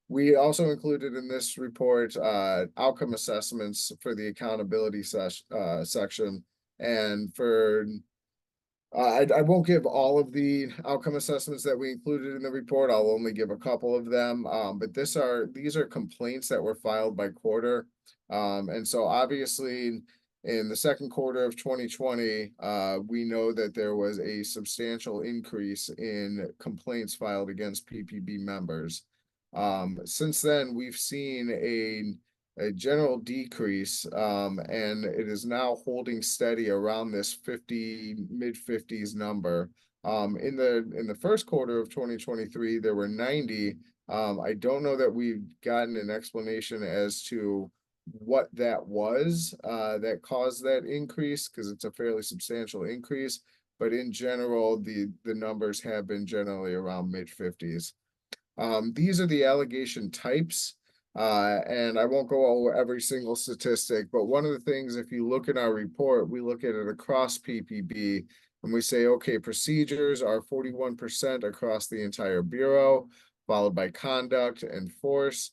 We also included in this report, outcome assessments for the accountability section. And for I won't give all of the outcome assessments that we included in the report. I'll only give a couple of them. But these are complaints that were filed by quarter. And so obviously in the second quarter of 2020, we know that there was a substantial increase in complaints filed against PPB members. Since then, we've seen a general decrease, and it is now holding steady around this mid-50s number. In the first quarter of 2023, there were 90. I don't know that we've gotten an explanation as to what that was that caused that increase, because it's a fairly substantial increase. But in general, the numbers have been generally around mid-50s. These are the allegation types. And I won't go over every single statistic, but one of the things, if you look at our report, we look at it across PPB and we say, okay, procedures are 41% across the entire Bureau, followed by conduct and force.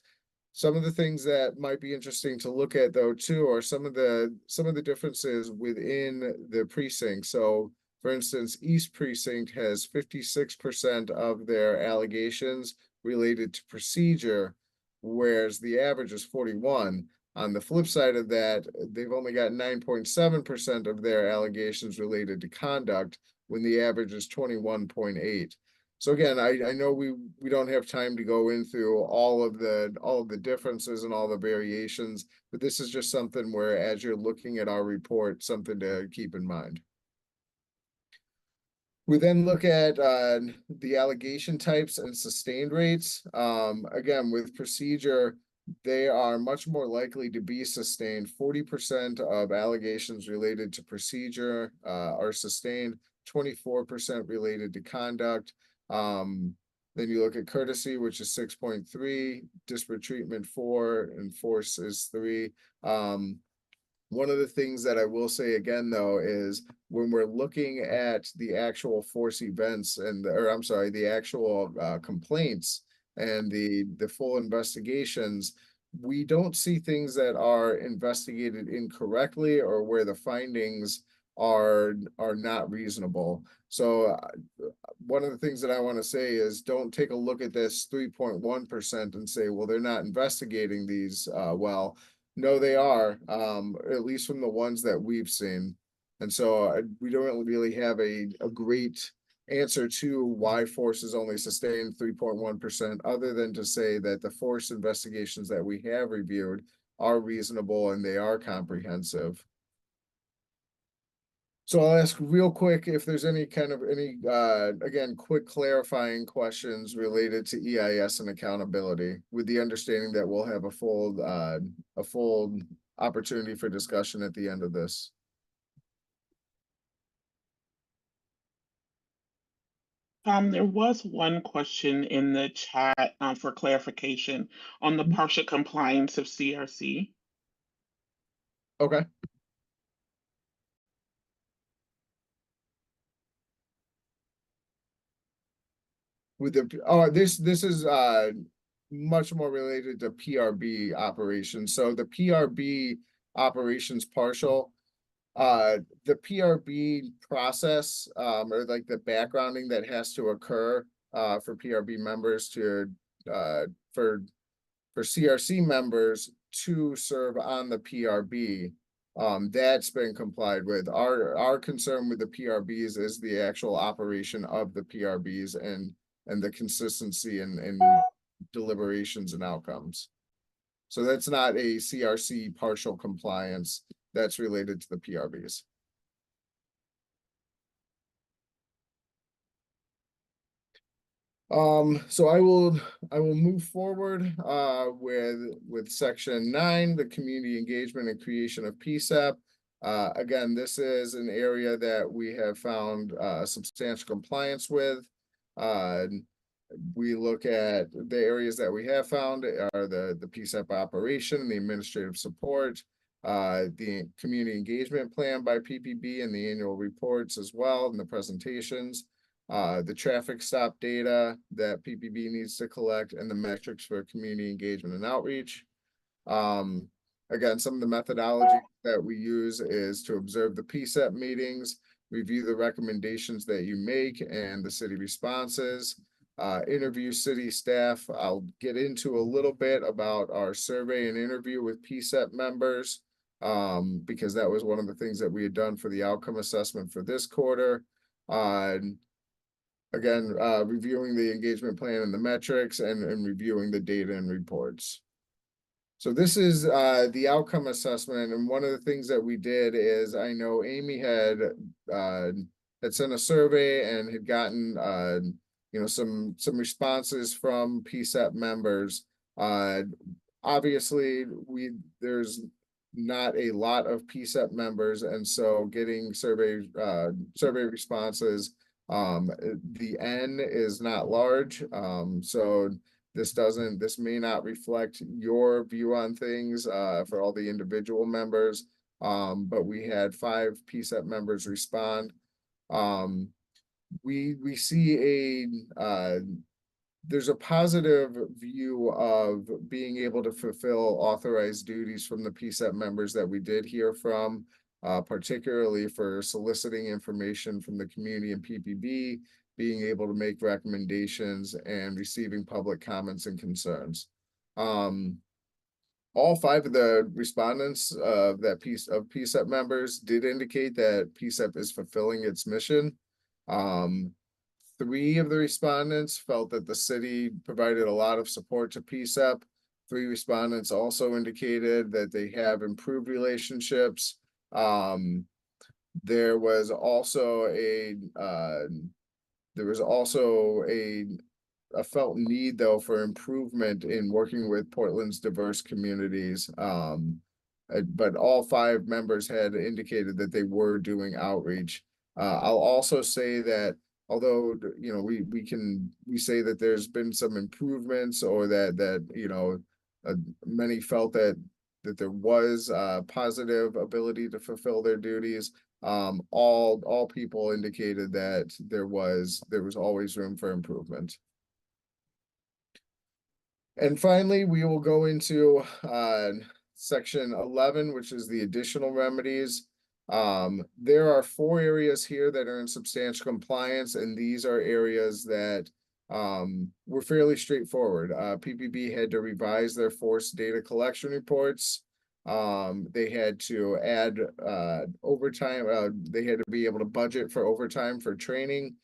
Some of the things that might be interesting to look at though, too, are some of the differences within the precinct. So for instance, East Precinct has 56% of their allegations related to procedure, whereas the average is 41. On the flip side of that, they've only got 9.7% of their allegations related to conduct, when the average is 21.8. So again, I know we don't have time to go into all of the differences and all the variations, but this is just something where, as you're looking at our report, something to keep in mind. We then look at the allegation types and sustained rates. Again, with procedure, they are much more likely to be sustained. 40% of allegations related to procedure are sustained, 24% related to conduct. Then you look at courtesy, which is 6.3, disparate treatment 4, and force is 3. One of the things that I will say again, though, is when we're looking at the actual force events the actual complaints and the full investigations, we don't see things that are investigated incorrectly or where the findings are not reasonable. So one of the things that I want to say is, don't take a look at this 3.1% and say, well, they're not investigating these well. No, they are, at least from the ones that we've seen. And so we don't really have a great answer to why force is only sustained 3.1%, other than to say that the force investigations that we have reviewed are reasonable and they are comprehensive. So I'll ask real quick if there's any again, quick clarifying questions related to EIS and accountability, with the understanding that we'll have a full opportunity for discussion at the end of this. There was one question in the chat for clarification on the partial compliance of CRC. Okay. With this is much more related to PRB operations. So the PRB operations partial, the PRB process, or like the backgrounding that has to occur for PRB members to for CRC members to serve on the PRB, that's been complied with. Our concern with the PRBs is the actual operation of the PRBs and the consistency and deliberations and outcomes. So that's not a CRC partial compliance. That's related to the PRVs. So I will move forward with section 9, the community engagement and creation of PCCEP. Again, this is an area that we have found substantial compliance with. We look at the areas that we have found are the PCCEP operation, the administrative support, the community engagement plan by PPB and the annual reports as well, and the presentations, the traffic stop data that PPB needs to collect, and the metrics for community engagement and outreach. Again, some of the methodology that we use is to observe the PCCEP meetings, review the recommendations that you make and the city responses, interview city staff. I'll get into a little bit about our survey and interview with PCCEP members, because that was one of the things that we had done for the outcome assessment for this quarter. Again, reviewing the engagement plan and the metrics and reviewing the data and reports. So this is the outcome assessment, and one of the things that we did is I know Amy had sent a survey and had gotten some responses from PCCEP members. Obviously, there's not a lot of PCCEP members, and so getting survey responses, the N is not large, so this may not reflect your view on things for all the individual members, but we had 5 PCCEP members respond. We see there's a positive view of being able to fulfill authorized duties from the PCCEP members that we did hear from, particularly for soliciting information from the community and PPB, being able to make recommendations and receiving public comments and concerns. All 5 of the respondents of PCCEP members did indicate that PCCEP is fulfilling its mission. 3 of the respondents felt that the city provided a lot of support to PCCEP. 3 respondents also indicated that they have improved relationships. There was also a felt need though for improvement in working with Portland's diverse communities. But all 5 members had indicated that they were doing outreach. I'll also say that although we say that there's been some improvements, or that many felt that there was a positive ability to fulfill their duties, all people indicated that there was always room for improvement. And finally, we will go into section 11, which is the additional remedies. There are 4 areas here that are in substantial compliance, and these are areas that were fairly straightforward. PPB had to revise their forced data collection reports. They had to add overtime. They had to be able to budget for overtime for training.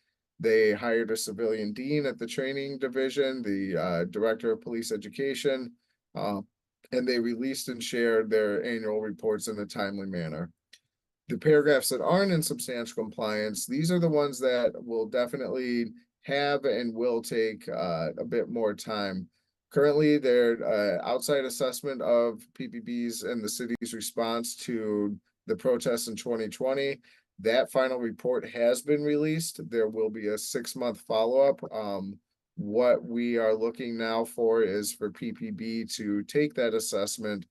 They hired a civilian dean at the training division, the director of police education, and they released and shared their annual reports in a timely manner. The paragraphs that aren't in substantial compliance, these are the ones that will definitely have and will take a bit more time. Currently, their outside assessment of PPB's and the city's response to the protests in 2020, that final report has been released. There will be a 6-month follow-up. What we are looking now for is for PPB to take that assessment,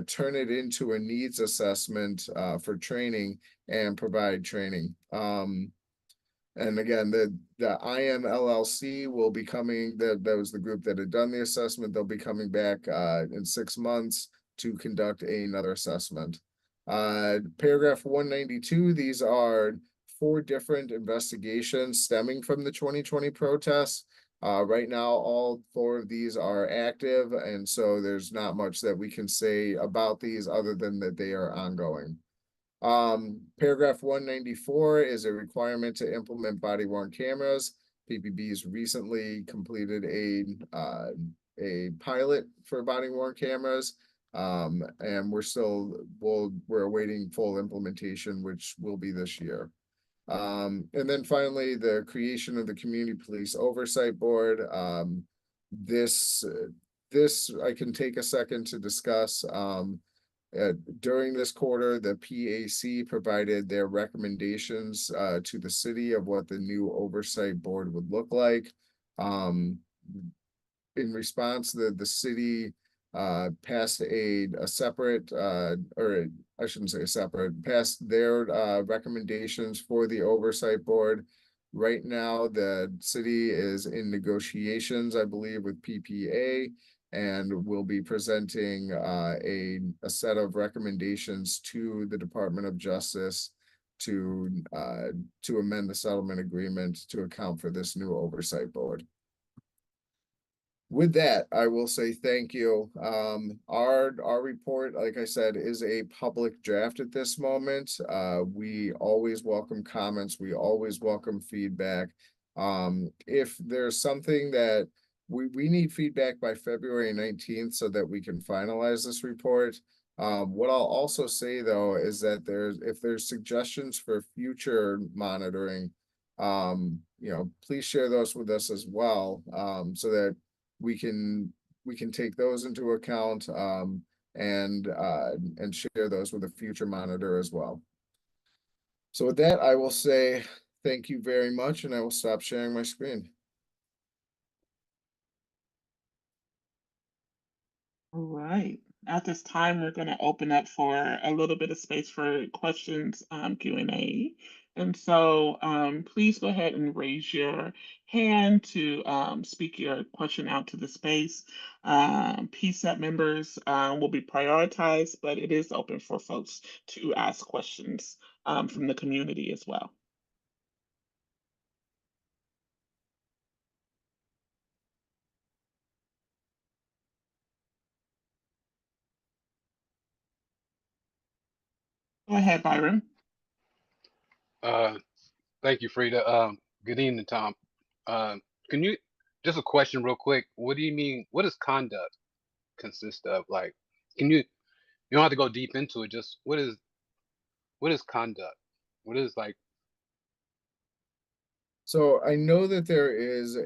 turn it into a needs assessment for training and provide training. And again, the IMLLC will be coming, that was the group that had done the assessment. They'll be coming back in 6 months to conduct another assessment. Paragraph 192, these are 4 different investigations stemming from the 2020 protests. Right now, all 4 of these are active, and so there's not much that we can say about these other than that they are ongoing. Paragraph 194 is a requirement to implement body-worn cameras. PPB's recently completed a a pilot for body worn cameras. And we're awaiting full implementation, which will be this year. And then finally, the creation of the Community Police Oversight Board. This I can take a second to discuss. During this quarter, the PAC provided their recommendations to the city of what the new oversight board would look like. In response, the city passed a separate or I shouldn't say separate, passed their recommendations for the oversight board. Right now, the city is in negotiations, I believe, with PPA, and will be presenting a set of recommendations to the Department of Justice to amend the settlement agreement to account for this new oversight board. With that, I will say thank you. Our report, like I said, is a public draft at this moment. We always welcome comments. We always welcome feedback. If there's something that we need feedback by February 19th so that we can finalize this report. What I'll also say though is that if there's suggestions for future monitoring, please share those with us as well, so that we can take those into account and share those with a future monitor as well. So with that, I will say thank you very much, and I will stop sharing my screen. All right. At this time, we're going to open up for a little bit of space for questions, Q&A. And so please go ahead and raise your hand to speak your question out to the space. PCCEP members will be prioritized, but it is open for folks to ask questions from the community as well. Go ahead, Byron. Thank you, Frida. Good evening, Tom. Can you, just a question real quick. What do you mean, what does conduct consist of? Like, you don't have to go deep into it, just what is conduct? What is like? So I know that there is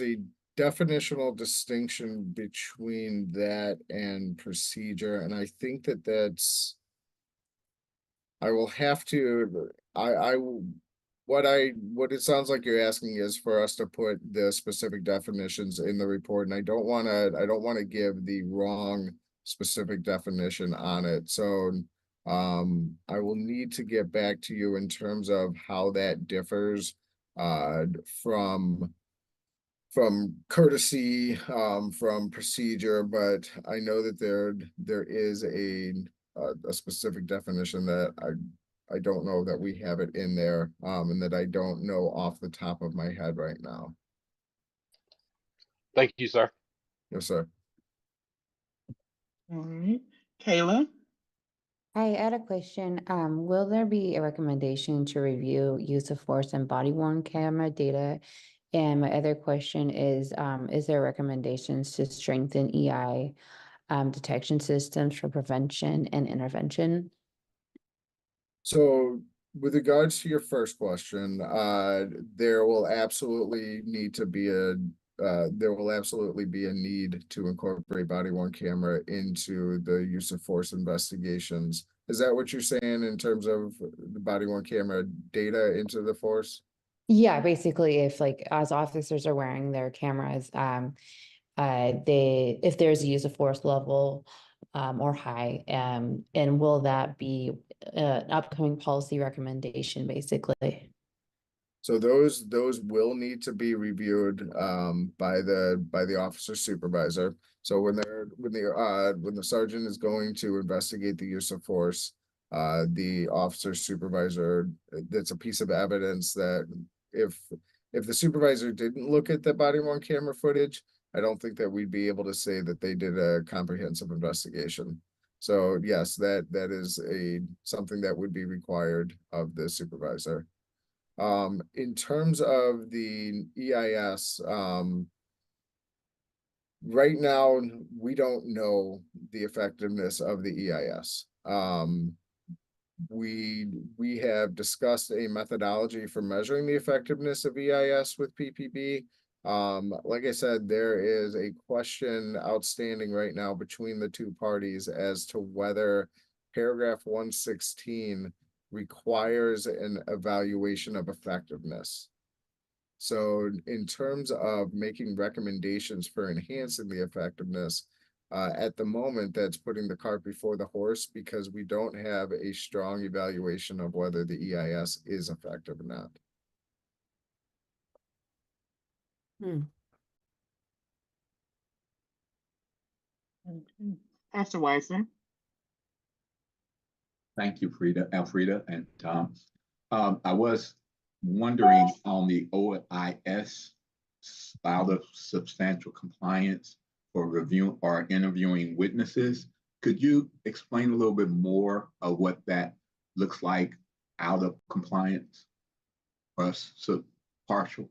a definitional distinction between that and procedure, and I think that's I will have to what it sounds like you're asking is for us to put the specific definitions in the report, and I don't want to give the wrong specific definition on it. So I will need to get back to you in terms of how that differs from courtesy, from procedure, but I know that there is a specific definition that I don't know that we have it in there, and that I don't know off the top of my head right now. Thank you, sir. Yes, sir. All right, Kayla. I had a question. Will there be a recommendation to review use of force and body worn camera data? And my other question is there recommendations to strengthen EI detection systems for prevention and intervention? So with regards to your first question, there will absolutely be a need to incorporate body worn camera into the use of force investigations. Is that what you're saying in terms of the body worn camera data into the force? Yeah, basically if like as officers are wearing their cameras, if there's a use of force level or high, and will that be an upcoming policy recommendation basically? So those will need to be reviewed by the officer supervisor. So when the sergeant is going to investigate the use of force, the officer supervisor, that's a piece of evidence that if the supervisor didn't look at the body worn camera footage, I don't think that we'd be able to say that they did a comprehensive investigation. So yes, that is something that would be required of the supervisor. In terms of the EIS, right now, we don't know the effectiveness of the EIS. We have discussed a methodology for measuring the effectiveness of EIS with PPB. Like I said, there is a question outstanding right now between the two parties as to whether paragraph 116 requires an evaluation of effectiveness. So in terms of making recommendations for enhancing the effectiveness, at the moment, that's putting the cart before the horse because we don't have a strong evaluation of whether the EIS is effective or not. Okay. Pastor Wiseman. Thank you, Elfrida and Tom. I was wondering on the OIS out of substantial compliance for review or interviewing witnesses. Could you explain a little bit more of what that looks like out of compliance or partial?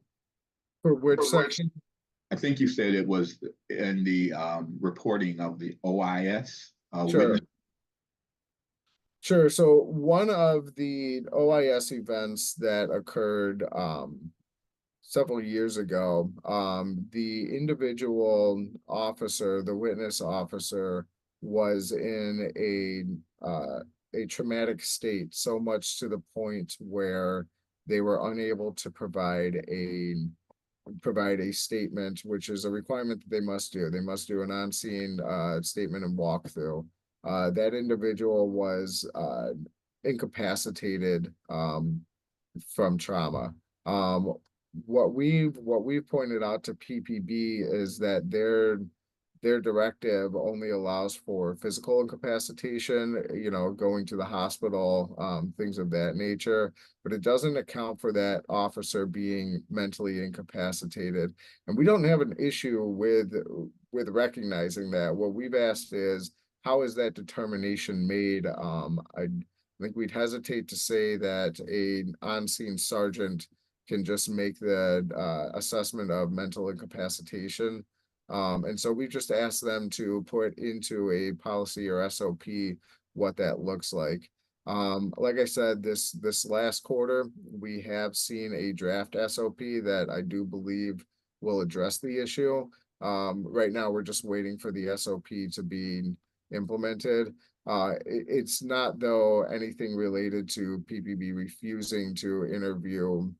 For which section? I think you said it was in the reporting of the OIS. Sure. Sure. So one of the OIS events that occurred several years ago, the individual officer, the witness officer, was in a traumatic state, so much to the point where they were unable to provide a statement, which is a requirement that they must do. They must do an on-scene statement and walkthrough. That individual was incapacitated from trauma. What we've pointed out to PPB is that their directive only allows for physical incapacitation, going to the hospital, things of that nature, but it doesn't account for that officer being mentally incapacitated. And we don't have an issue with recognizing that. What we've asked is, how is that determination made? I think we'd hesitate to say that an on-scene sergeant can just make the assessment of mental incapacitation. And so we've just asked them to put into a policy or SOP what that looks like. Like I said, this last quarter, we have seen a draft SOP that I do believe will address the issue. Right now, we're just waiting for the SOP to be implemented. It's not, though, anything related to PPB refusing to interview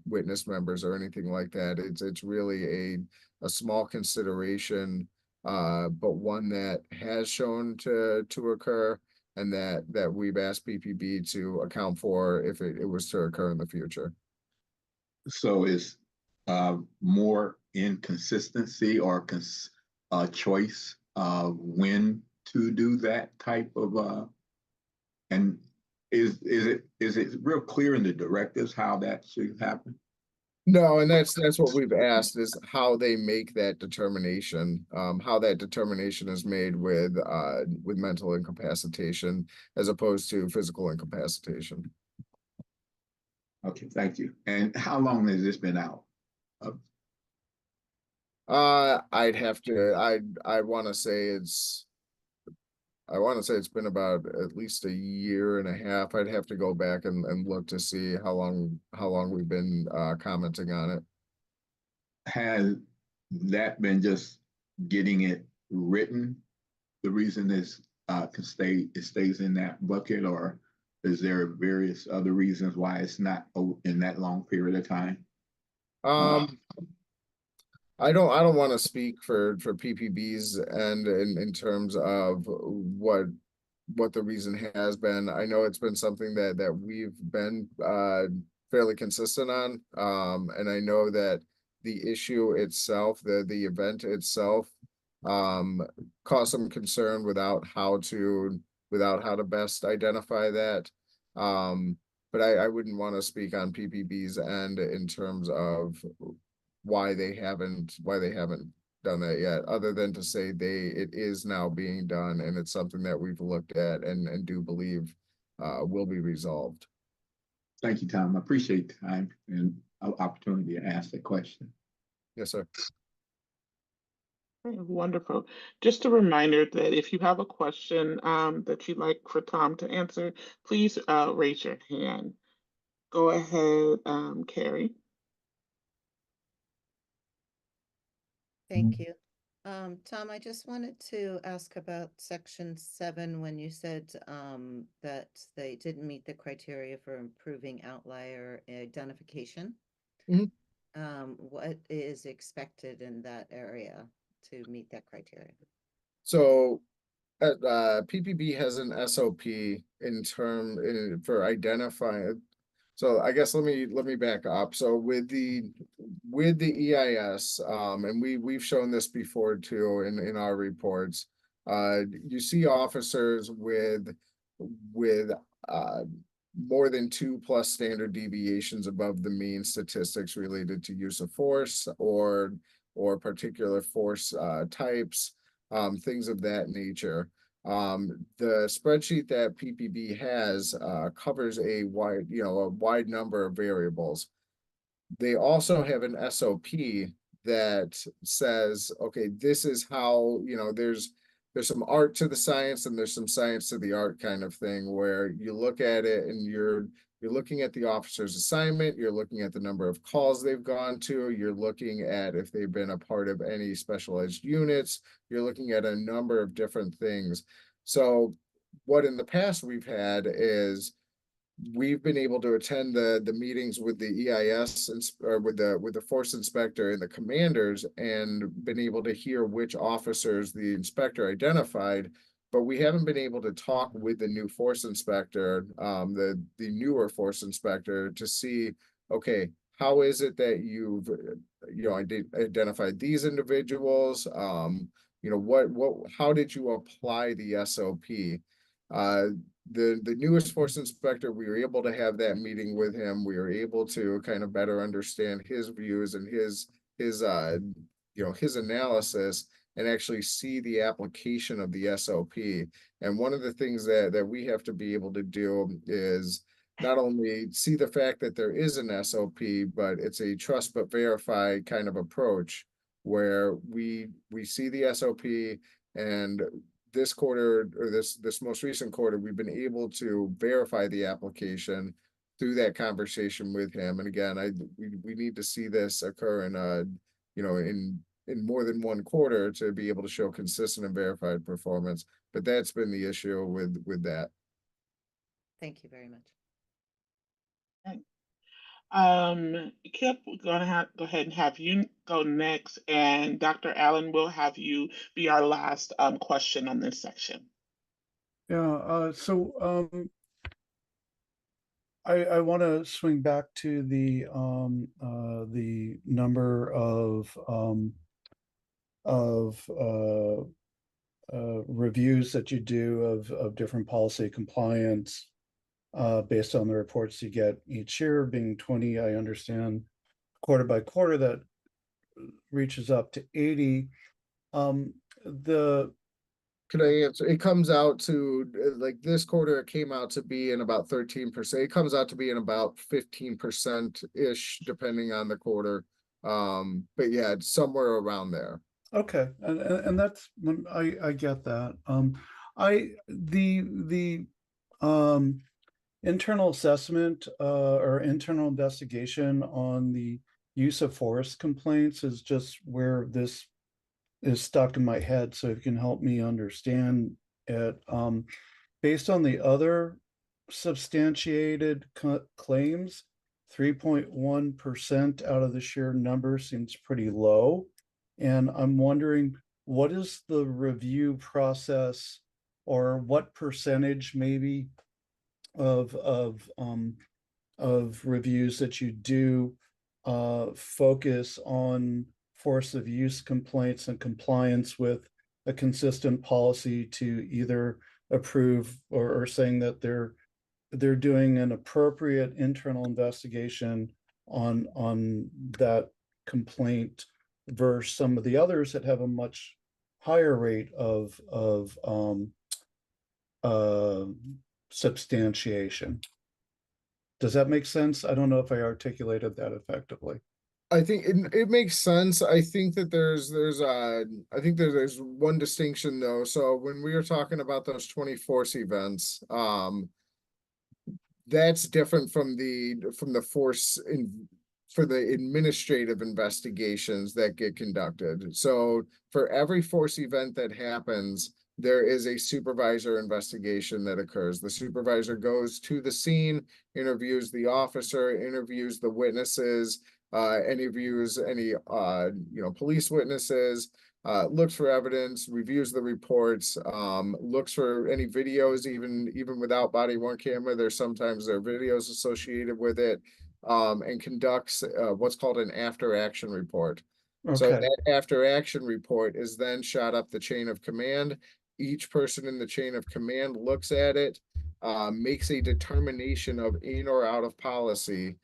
witness members or anything like that. It's really a small consideration, but one that has shown to occur, and that we've asked PPB to account for if it was to occur in the future. So is more inconsistency or choice when to do that type of and is it real clear in the directives how that should happen? No, and that's what we've asked, is how they make that determination, how that determination is made with mental incapacitation as opposed to physical incapacitation. Okay, thank you. And how long has this been out? I'd have to, I want to say it's been about at least a year and a half. I'd have to go back and look to see how long we've been commenting on it. Has that been just getting it written? The reason is it stays in that bucket, or is there various other reasons why it's not in that long period of time? I don't want to speak for PPB's and in terms of what the reason has been. I know it's been something that we've been fairly consistent on, and I know that the issue itself, the event itself, caused some concern without how to best identify that. But I wouldn't want to speak on PPB's end in terms of why they haven't done that yet, other than to say it is now being done, and it's something that we've looked at and do believe will be resolved. Thank you, Tom. I appreciate the time and opportunity to ask that question. Yes, sir. Okay, wonderful. Just a reminder that if you have a question that you'd like for Tom to answer, please raise your hand. Go ahead, Carrie. Thank you. Tom, I just wanted to ask about section 7 when you said that they didn't meet the criteria for improving outlier identification. Mhm. What is expected in that area to meet that criteria? So PPB has an SOP for identifying. So I guess let me back up. So with the EIS, and we've shown this before too in our reports. You see officers with more than 2+ standard deviations above the mean statistics related to use of force or particular force types, things of that nature. The spreadsheet that PPB has covers a wide number of variables. They also have an SOP that says, okay, this is how, there's some art to the science and there's some science to the art kind of thing, where you look at it and you're looking at the officer's assignment, you're looking at the number of calls they've gone to, you're looking at if they've been a part of any specialized units, you're looking at a number of different things. So what in the past we've had is we've been able to attend the meetings with the EIS or with the force inspector and the commanders and been able to hear which officers the inspector identified, but we haven't been able to talk with the new force inspector, the newer force inspector, to see, okay, how is it that you've identified these individuals? How did you apply the SOP? The newest force inspector, we were able to have that meeting with him. We were able to kind of better understand his views and his analysis, and actually see the application of the SOP. And one of the things that we have to be able to do is not only see the fact that there is an SOP, but it's a trust but verify kind of approach, where we see the SOP, and this quarter, or this most recent quarter, we've been able to verify the application through that conversation with him. And again, we need to see this occur in more than one quarter to be able to show consistent and verified performance. But that's been the issue with that. Thank you very much. Kip, we're gonna go ahead and have you go next, and Dr. Allen will have you be our last question on this section. Yeah, I want to swing back to the number of reviews that you do of different policy compliance based on the reports you get each year, being 20. I understand quarter by quarter that reaches up to 80. Can I answer? It comes out to, like, this quarter, it came out to be in about 13%. It comes out to be in about 15%-ish, depending on the quarter. But yeah, it's somewhere around there. Okay, and that's, I get that. The internal assessment or internal investigation on the use of force complaints is just where this is stuck in my head. So if you can help me understand it, based on the other substantiated claims, 3.1% out of the sheer number seems pretty low. And I'm wondering, what is the review process, or what percentage maybe of reviews that you do focus on force of use complaints and compliance with a consistent policy to either approve or saying that they're doing an appropriate internal investigation on that complaint, versus some of the others that have a much higher rate of substantiation? Does that make sense? I don't know if I articulated that effectively. I think it makes sense. I think that I think there's one distinction though. So when we were talking about those 20 force events, that's different from the force for the administrative investigations that get conducted. So for every force event that happens, there is a supervisor investigation that occurs. The supervisor goes to the scene, interviews the officer, interviews the witnesses, interviews any police witnesses, looks for evidence, reviews the reports, looks for any videos, even without body worn camera. There's sometimes there are videos associated with it, and conducts what's called an after action report. So Okay, that after action report is then shot up the chain of command. Each person in the chain of command looks at it, makes a determination of in or out of policy.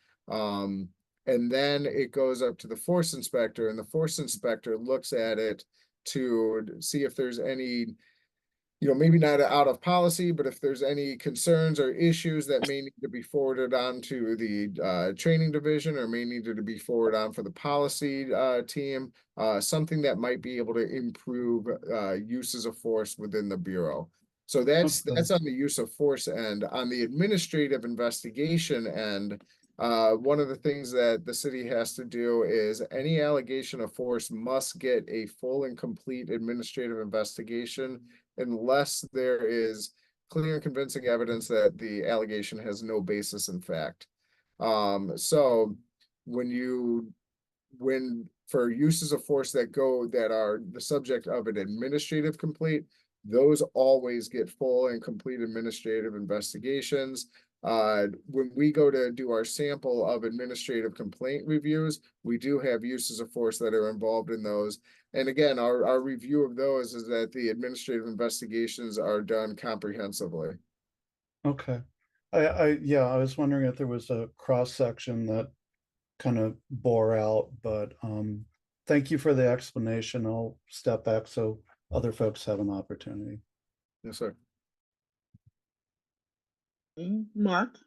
And then it goes up to the force inspector, and the force inspector looks at it to see if there's any, maybe not out of policy, but if there's any concerns or issues that may need to be forwarded on to the training division, or may need to be forwarded on for the policy team, something that might be able to improve uses of force within the Bureau. So that's on the use of force end. On the administrative investigation end, one of the things that the city has to do is any allegation of force must get a full and complete administrative investigation, unless there is clear and convincing evidence that the allegation has no basis in fact. So when for uses of force that are the subject of an administrative complaint, those always get full and complete administrative investigations. When we go to do our sample of administrative complaint reviews, we do have uses of force that are involved in those. And again, our review of those is that the administrative investigations are done comprehensively. okay. I was wondering if there was a cross section that kind of bore out, but thank you for the explanation. I'll step back so other folks have an opportunity. Yes, sir. Mark?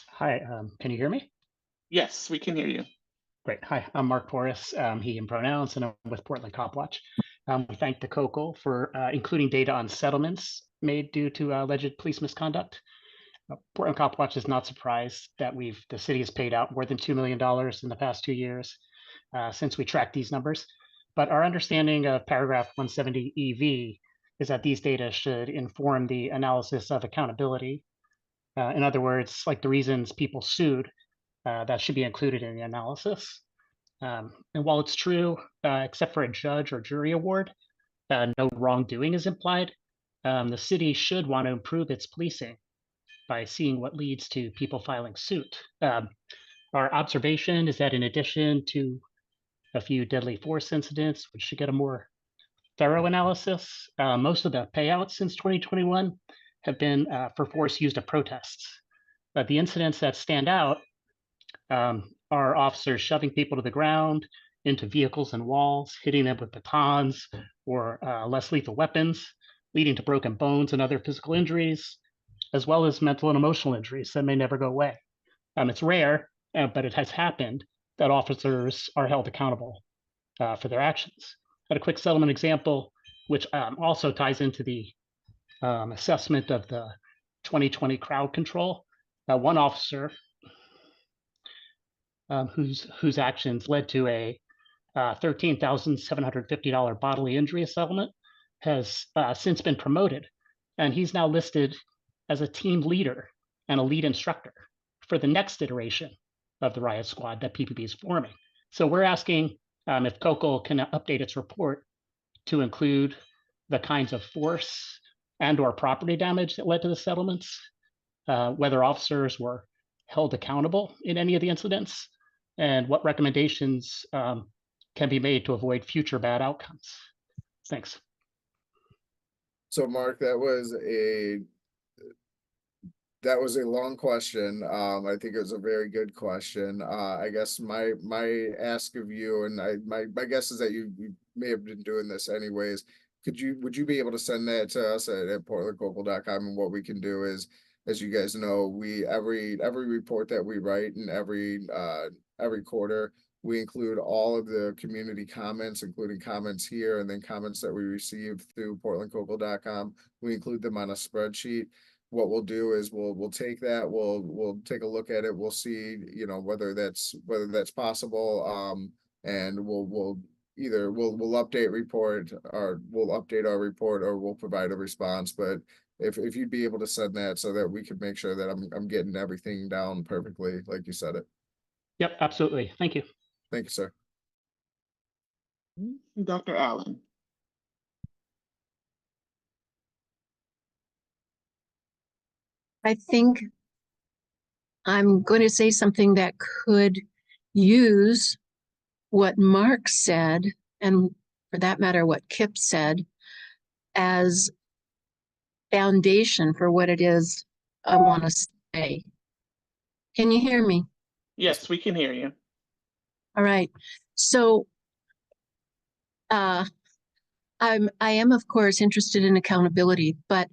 Hi, can you hear me? Yes, we can hear you. Great. Hi, I'm Mark Porras, he and pronouns, and I'm with Portland Cop Watch. We thank the COCL for including data on settlements made due to alleged police misconduct. Portland Cop Watch is not surprised that the city has paid out more than $2 million in the past 2 years since we tracked these numbers. But our understanding of paragraph 170 EV is that these data should inform the analysis of accountability. In other words, like the reasons people sued, that should be included in the analysis. And while it's true, except for a judge or jury award, no wrongdoing is implied, the city should want to improve its policing by seeing what leads to people filing suit. Our observation is that in addition to a few deadly force incidents, which should get a more thorough analysis, most of the payouts since 2021 have been for force used at protests. But the incidents that stand out are officers shoving people to the ground, into vehicles and walls, hitting them with batons or less lethal weapons, leading to broken bones and other physical injuries, as well as mental and emotional injuries that may never go away. It's rare, but it has happened that officers are held accountable for their actions. At a quick settlement example, which also ties into the assessment of the 2020 crowd control. One officer whose actions led to a $13,750 bodily injury settlement has since been promoted, and he's now listed as a team leader and a lead instructor for the next iteration of the riot squad that PPB is forming. So we're asking if COCL can update its report to include the kinds of force and or property damage that led to the settlements, whether officers were held accountable in any of the incidents, and what recommendations can be made to avoid future bad outcomes. Thanks. So Mark, that was a long question. I think it was a very good question. I guess my ask of you, and my guess is that you may have been doing this anyways. Would you be able to send that to us at portlandcocal.com? And what we can do is as you guys know, every report that we write and every quarter, we include all of the community comments, including comments here and then comments that we receive through portlandcocal.com. We include them on a spreadsheet. What we'll do is we'll take that, we'll take a look at it, we'll see, you know, whether that's possible. And we'll either we'll update report, or we'll update our report, or we'll provide a response. But if you'd be able to send that so that we could make sure that I'm getting everything down perfectly, like you said it. Yep, absolutely. Thank you. Thank you, sir. Dr. Allen. I think I'm going to say something that could use what Mark said, and for that matter, what Kip said, as foundation for what it is I want to say. Can you hear me? Yes, we can hear you. All right. So I am, of course, interested in accountability, but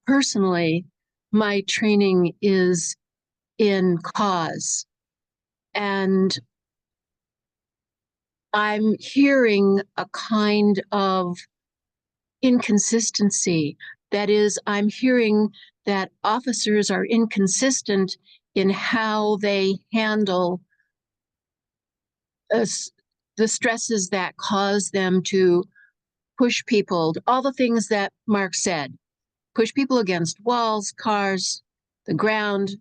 personally, my training is in cause. And I'm hearing a kind of inconsistency. That is, I'm hearing that officers are inconsistent in how they handle the stresses that cause them to push people, all the things that Mark said, push people against walls, cars, the ground.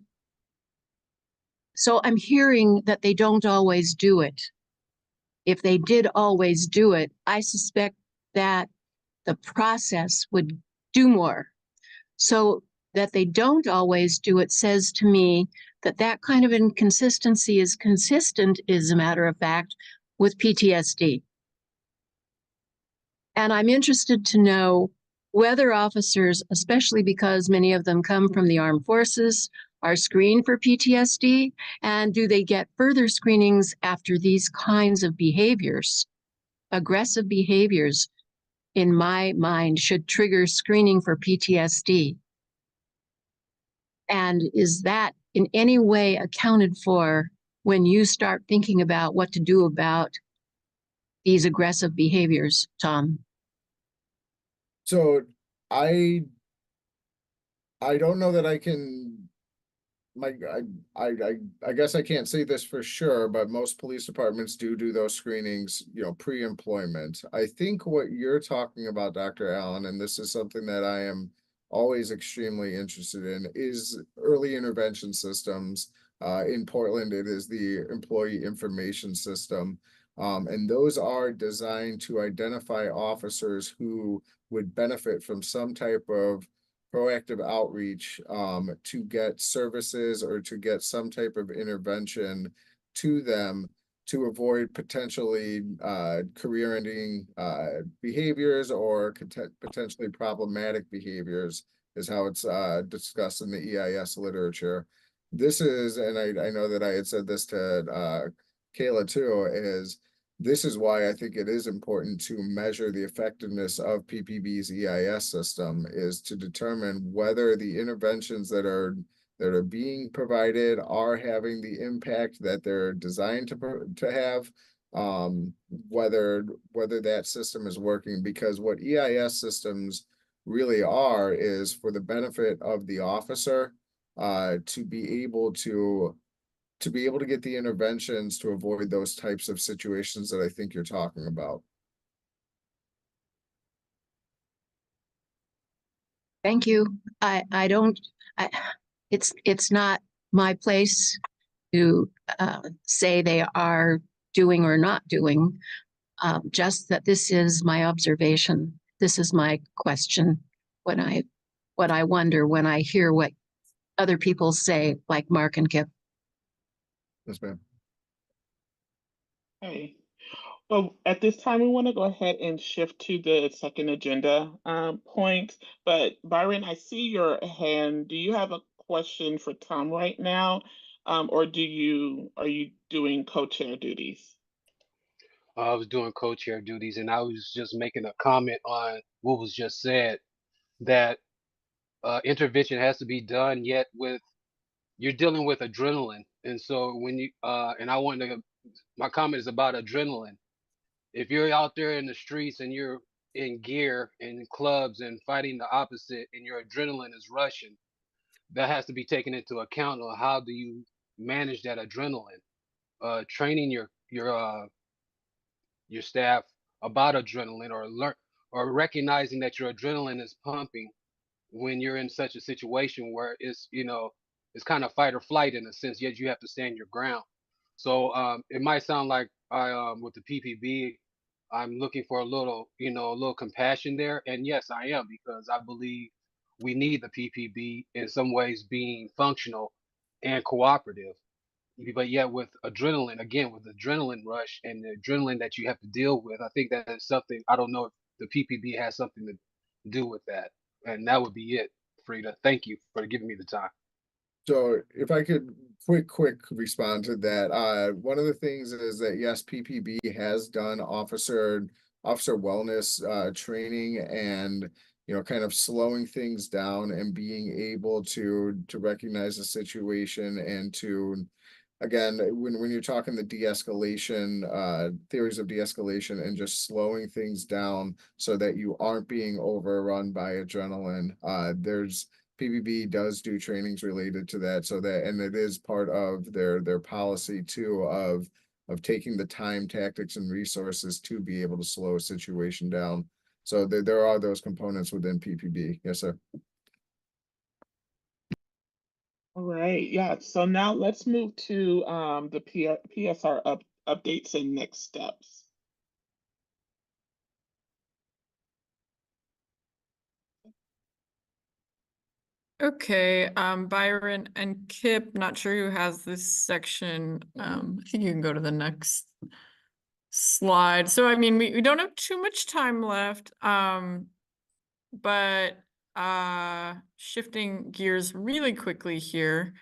So I'm hearing that they don't always do it. If they did always do it, I suspect that the process would do more. So that they don't always do it says to me that that kind of inconsistency is consistent, as a matter of fact, with PTSD. And I'm interested to know whether officers, especially because many of them come from the armed forces, are screened for PTSD, and do they get further screenings after these kinds of behaviors? Aggressive behaviors, in my mind, should trigger screening for PTSD. And is that in any way accounted for when you start thinking about what to do about these aggressive behaviors, Tom? So I don't know that I can, I guess I can't say this for sure, but most police departments do those screenings, you know, pre-employment. I think what you're talking about, Dr. Allen, and this is something that I am always extremely interested in, is early intervention systems. In Portland, it is the employee information system. And those are designed to identify officers who would benefit from some type of proactive outreach to get services or to get some type of intervention to them to avoid potentially career-ending behaviors or potentially problematic behaviors, is how it's discussed in the EIS literature. This is, and I know that I had said this to Kayla too, this is why I think it is important to measure the effectiveness of PPB's EIS system, is to determine whether the interventions that are being provided are having the impact that they're designed to have, whether that system is working. Because what EIS systems really are is for the benefit of the officer, to be able to get the interventions to avoid those types of situations that I think you're talking about. Thank you. It's not my place to say they are doing or not doing, just that this is my observation. This is my question what I wonder when I hear what other people say, like Mark and Kip. Yes, ma'am. Okay. Well, at this time, we want to go ahead and shift to the second agenda point. But Byron, I see your hand. Do you have a question for Tom right now? Or are you doing co-chair duties? I was doing co-chair duties, and I was just making a comment on what was just said, that intervention has to be done, yet you're dealing with adrenaline. And so when you and I want to, my comment is about adrenaline. If you're out there in the streets and you're in gear in clubs and fighting the opposite and your adrenaline is rushing, that has to be taken into account on how do you manage that adrenaline. Training your staff about adrenaline, or learn, or recognizing that your adrenaline is pumping when you're in such a situation where it's, it's kind of fight or flight in a sense, yet you have to stand your ground. So it might sound like with the PPB, I'm looking for a little, a little compassion there. And yes, I am, because I believe we need the PPB in some ways being functional and cooperative. But yet with adrenaline, again, with adrenaline rush and the adrenaline that you have to deal with, I think that is something, I don't know if the PPB has something to do with that. And that would be it, Frida. Thank you for giving me the time. So if I could quick respond to that, one of the things is that yes, PPB has done officer wellness training, and kind of slowing things down and being able to recognize the situation, and to, again, when you're talking the de-escalation, theories of de-escalation, and just slowing things down so that you aren't being overrun by adrenaline. There's PPB does do trainings related to that, so that, and it is part of their policy too, of taking the time, tactics, and resources to be able to slow a situation down. So there are those components within PPB. Yes, sir. All right, yeah. So now let's move to the PSR updates and next steps. Okay, Byron and Kip, not sure who has this section. I think you can go to the next slide. So, I mean, we don't have too much time left, but shifting gears really quickly here.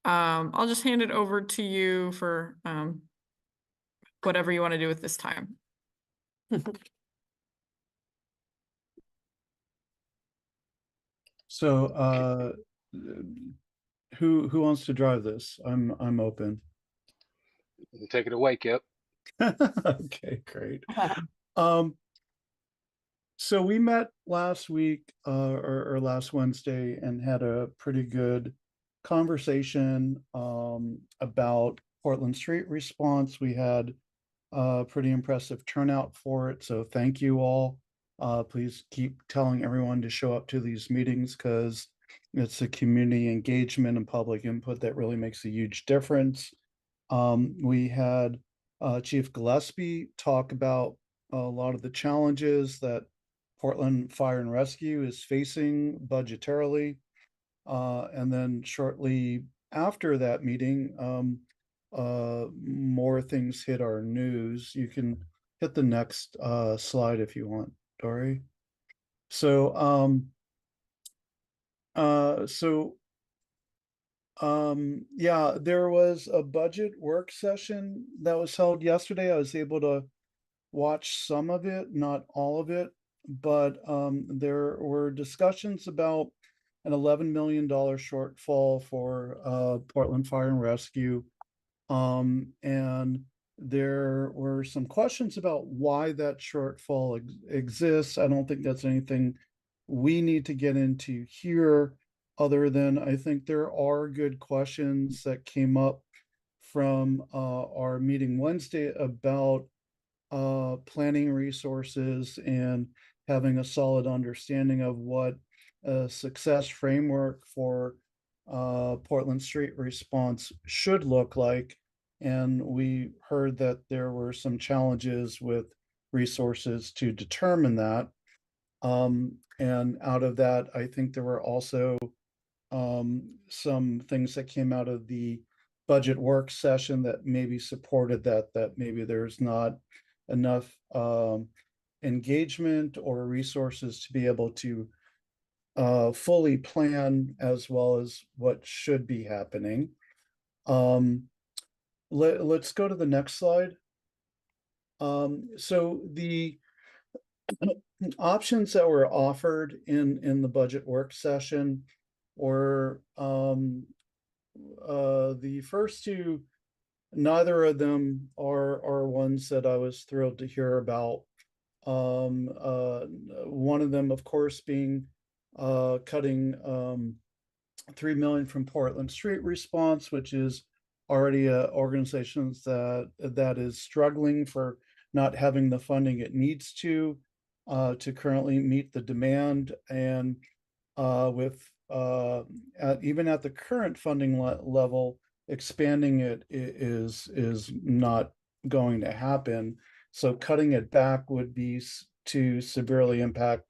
I'll just hand it over to you for whatever you want to do with this time. So who wants to drive this? I'm open. Take it away, Kip. Okay, great. So we met last week or last Wednesday and had a pretty good conversation about Portland Street response. We had a pretty impressive turnout for it, so thank you all. Please keep telling everyone to show up to these meetings, because it's the community engagement and public input that really makes a huge difference. We had Chief Gillespie talk about a lot of the challenges that Portland Fire and Rescue is facing budgetarily. And then shortly after that meeting, more things hit our news. You can hit the next slide if you want, Dory. So yeah, there was a budget work session that was held yesterday. I was able to watch some of it, not all of it, but there were discussions about an $11 million shortfall for Portland Fire and Rescue. And there were some questions about why that shortfall exists. I don't think that's anything we need to get into here, other than I think there are good questions that came up from our meeting Wednesday about planning resources and having a solid understanding of what a success framework for Portland Street response should look like. And we heard that there were some challenges with resources to determine that. And out of that, I think there were also some things that came out of the budget work session that maybe supported that maybe there's not enough engagement or resources to be able to fully plan as well as what should be happening. Let's go to the next slide. So the options that were offered in the budget work session were the first two. Neither of them are ones that I was thrilled to hear about. One of them, of course, being cutting 3 million from Portland Street Response, which is already a organization that is struggling for not having the funding it needs to currently meet the demand. And with even at the current funding level, expanding it is not going to happen. So cutting it back would be to severely impact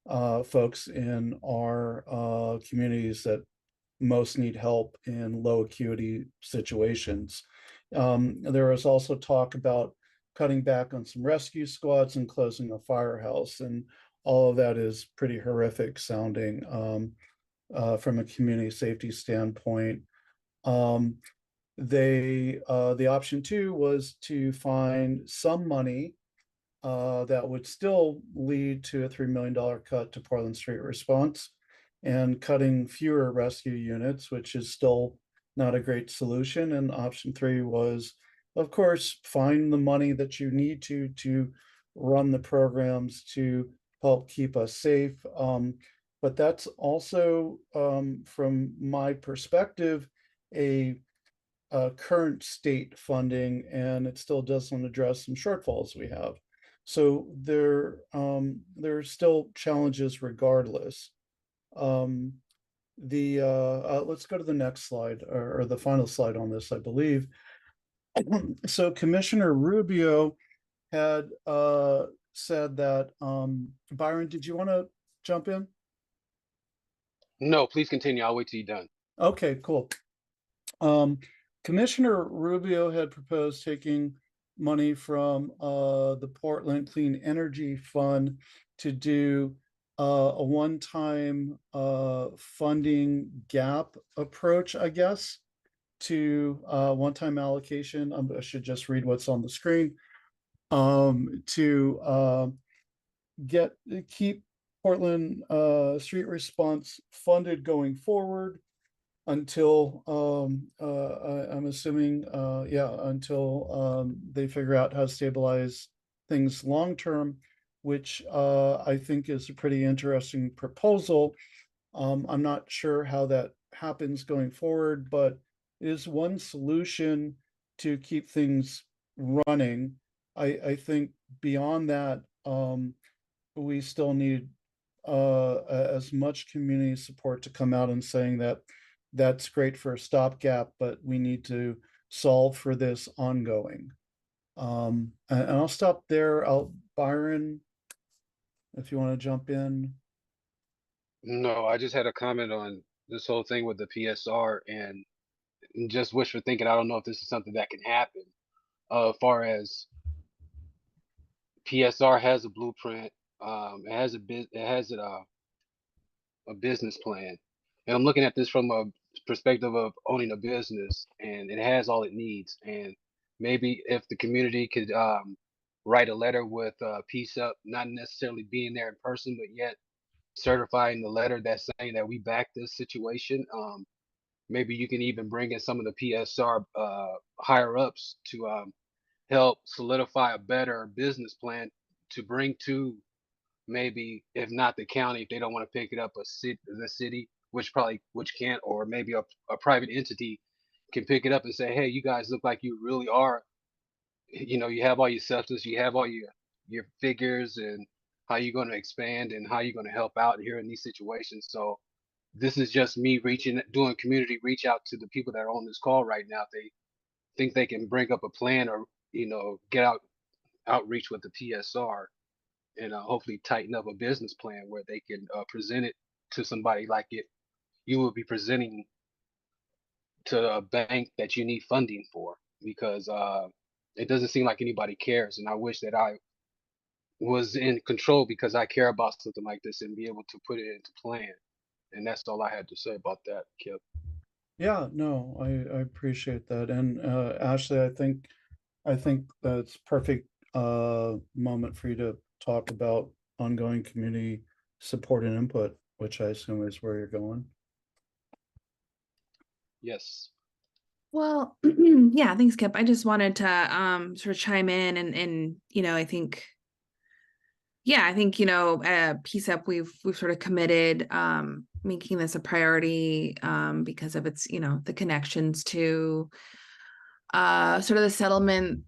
folks in our communities that most need help in low acuity situations. There was also talk about cutting back on some rescue squads and closing a firehouse, and all of that is pretty horrific sounding from a community safety standpoint. The option two was to find some money that would still lead to a $3 million cut to Portland Street Response and cutting fewer rescue units, which is still not a great solution. And option three was, of course, find the money that you need to run the programs to help keep us safe. But that's also, from my perspective, a current state funding, and it still doesn't address some shortfalls we have. So there are still challenges regardless. Let's go to the next slide, or the final slide on this, I believe. So Commissioner Rubio had said that, Byron, did you want to jump in? No, please continue. I'll wait till you're done. Okay, cool. Commissioner Rubio had proposed taking money from the Portland Clean Energy Fund to do a one-time funding gap approach, I guess, to one-time allocation. I should just read what's on the screen. To keep Portland Street Response funded going forward until I'm assuming until they figure out how to stabilize things long term, which I think is a pretty interesting proposal. I'm not sure how that happens going forward, but it is one solution to keep things running. I think beyond that, we still need as much community support to come out and saying that that's great for a stopgap, but we need to solve for this ongoing. And I'll stop there. Byron, if you want to jump in. No, I just had a comment on this whole thing with the PSR and just wishful thinking. I don't know if this is something that can happen. As far as PSR has a blueprint, it has a business plan, and I'm looking at this from a perspective of owning a business, and it has all it needs. And maybe if the community could write a letter with PCCEP, not necessarily being there in person, but yet certifying the letter that's saying that we back this situation. Maybe you can even bring in some of the PSR higher ups to help solidify a better business plan to bring to maybe, if not the county, if they don't want to pick it up, the city, which can't, or maybe a private entity can pick it up and say, hey, you guys look like you really are, you have all your substance, you have all your figures, and how you're going to expand and how you're going to help out here in these situations. So this is just me doing community reach out to the people that are on this call right now. If they think they can bring up a plan, or get outreach with the PSR, and hopefully tighten up a business plan where they can present it to somebody like you would be presenting to a bank that you need funding for, because it doesn't seem like anybody cares. And I wish that I was in control, because I care about something like this and be able to put it into plan. And that's all I had to say about that, Kip. Yeah, no, I appreciate that. And Ashley, I think that's perfect moment for you to talk about ongoing community support and input, which I assume is where you're going. Yes. Well, yeah, thanks, Kip. I just wanted to sort of chime in and I think PCEP we've sort of committed making this a priority because of its, the connections to sort of the settlement,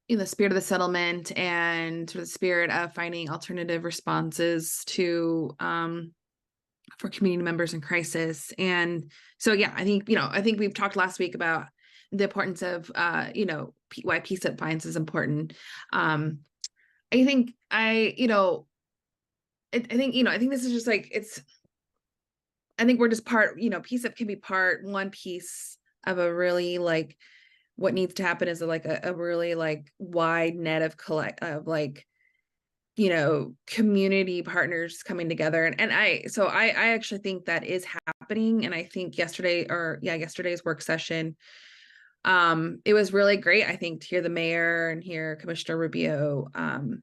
in the spirit of the settlement and sort of the spirit of finding alternative responses to for community members in crisis. And so, yeah, I think we've talked last week about the importance of, why PCEP finds is important. I think this is just like, I think we're just PCEP can be one piece of a really like, what needs to happen is like a really like wide net of community partners coming together. And I actually think that is happening. And I think yesterday's work session, it was really great, I think, to hear the mayor and hear Commissioner Rubio, kind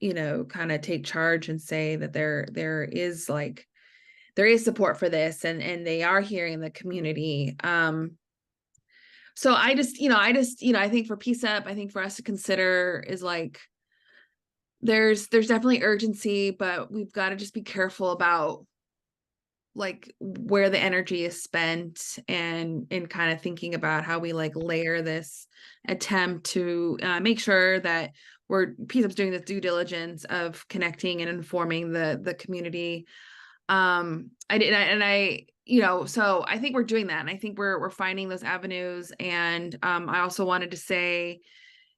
of take charge and say that there is support for this and they are hearing the community. So I think for PCEP, I think for us to consider is like, there's definitely urgency, but we've got to just be careful about like where the energy is spent and kind of thinking about how we like layer this attempt to make sure that PCEP's doing the due diligence of connecting and informing the community. So I think we're doing that, and I think we're finding those avenues. And I also wanted to say,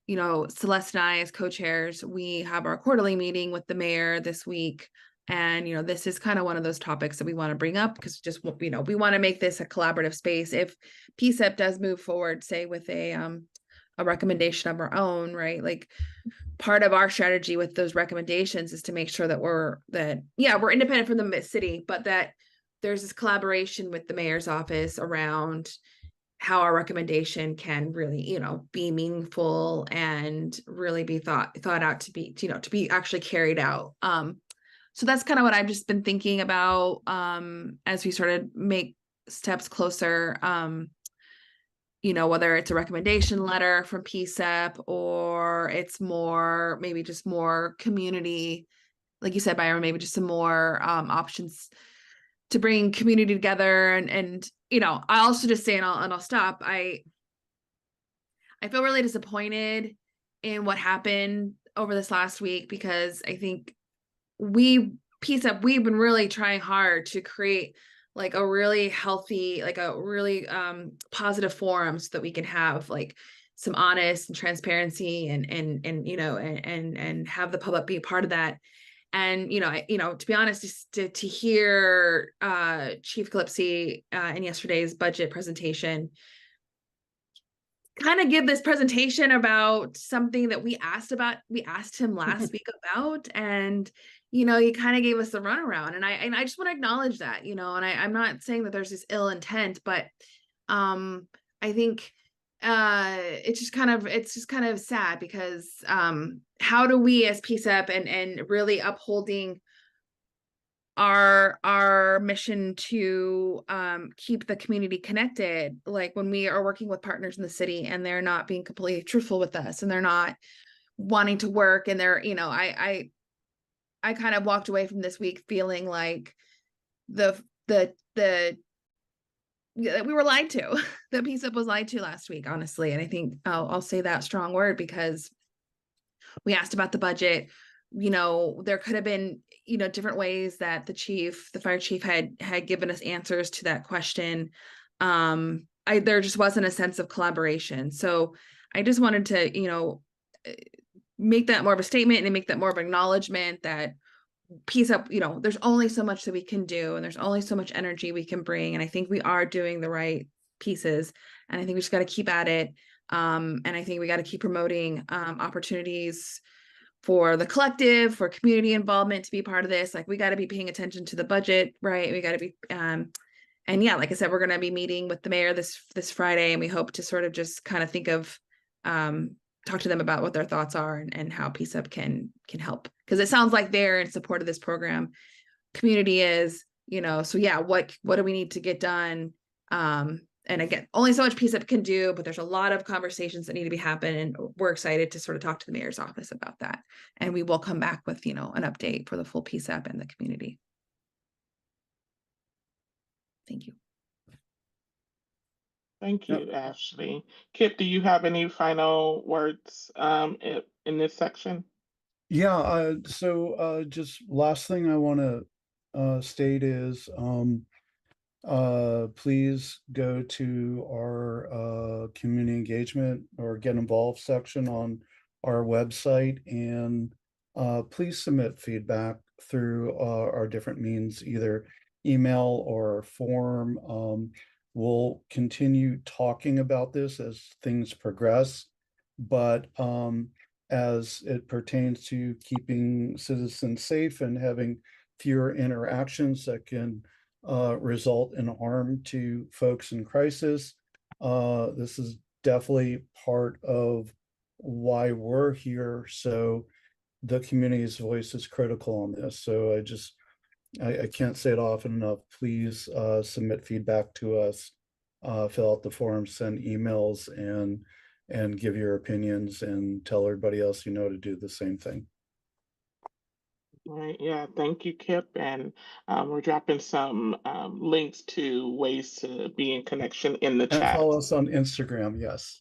Celeste and I as co-chairs, we have our quarterly meeting with the mayor this week. And, this is kind of one of those topics that we want to bring up because we want to make this a collaborative space. If PCEP does move forward, say with a recommendation of our own, right? Like part of our strategy with those recommendations is to make sure that we're independent from the city, but that there's this collaboration with the mayor's office around how our recommendation can really, be meaningful and really be thought out to be actually carried out. So that's kind of what I've just been thinking about as we sort of make steps closer, whether it's a recommendation letter from PCEP or it's maybe just more community, like you said, Byron, maybe just some more options to bring community together. And I also just say, and I'll stop. I feel really disappointed in what happened over this last week because I think PCEP, we've been really trying hard to create like a really healthy, like a really positive forum so that we can have like some honest and transparency and have the public be a part of that. And, to be honest, just to hear Chief Calypsi in yesterday's budget presentation, kind of give this presentation about something that we asked him last week about, and he kind of gave us the runaround, and I just want to acknowledge that, and I'm not saying that there's this ill intent, but I think it's just kind of sad because how do we as PCEP and really upholding our mission to keep the community connected, like when we are working with partners in the city and they're not being completely truthful with us and they're not wanting to work, and they're I kind of walked away from this week feeling like we were lied to. The PCEP was lied to last week, honestly. And I think I'll say that strong word because we asked about the budget. There could have been, different ways that the fire chief had given us answers to that question. There just wasn't a sense of collaboration. So I just wanted to, make that more of a statement and make that more of an acknowledgement that PCEP, there's only so much that we can do and there's only so much energy we can bring. And I think we are doing the right pieces, and I think we just got to keep at it. And I think we got to keep promoting opportunities for the collective, for community involvement to be part of this. Like we got to be paying attention to the budget, right? We got to be, and yeah, like I said, we're going to be meeting with the mayor this Friday, and we hope to sort of just kind of think of talk to them about what their thoughts are and how PCCEP can help. Because it sounds like they're in support of this program. Community is, you know, so yeah, what do we need to get done? And again, only so much PCCEP can do, but there's a lot of conversations that need to be happening, and we're excited to sort of talk to the mayor's office about that. And we will come back with, you know, an update for the full PCCEP and the community. Thank you. Thank you, Ashley. Kip, do you have any final words in this section? Yeah, so just last thing I want to state is please go to our community engagement or get involved section on our website, and please submit feedback through our different means, either email or form. We'll continue talking about this as things progress, but as it pertains to keeping citizens safe and having fewer interactions that can result in harm to folks in crisis. This is definitely part of why we're here. So the community's voice is critical on this. So I can't say it often enough. Please submit feedback to us, fill out the form, send emails, and give your opinions, and tell everybody else you know to do the same thing. Right. Yeah. Thank you, Kip. And we're dropping some links to ways to be in connection in the And chat. follow us on Instagram, yes.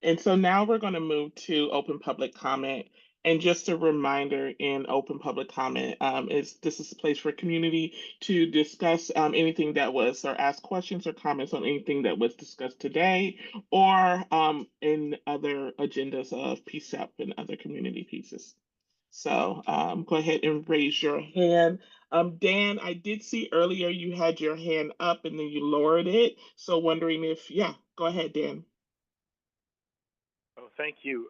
And so now we're going to move to open public comment. And just a reminder, in open public comment, this is a place for community to discuss anything that was, or ask questions or comments on anything that was discussed today, or in other agendas of PCCEP and other community pieces. So go ahead and raise your hand. Dan, I did see earlier you had your hand up and then you lowered it. So wondering if, yeah, go ahead, Dan. Oh, thank you.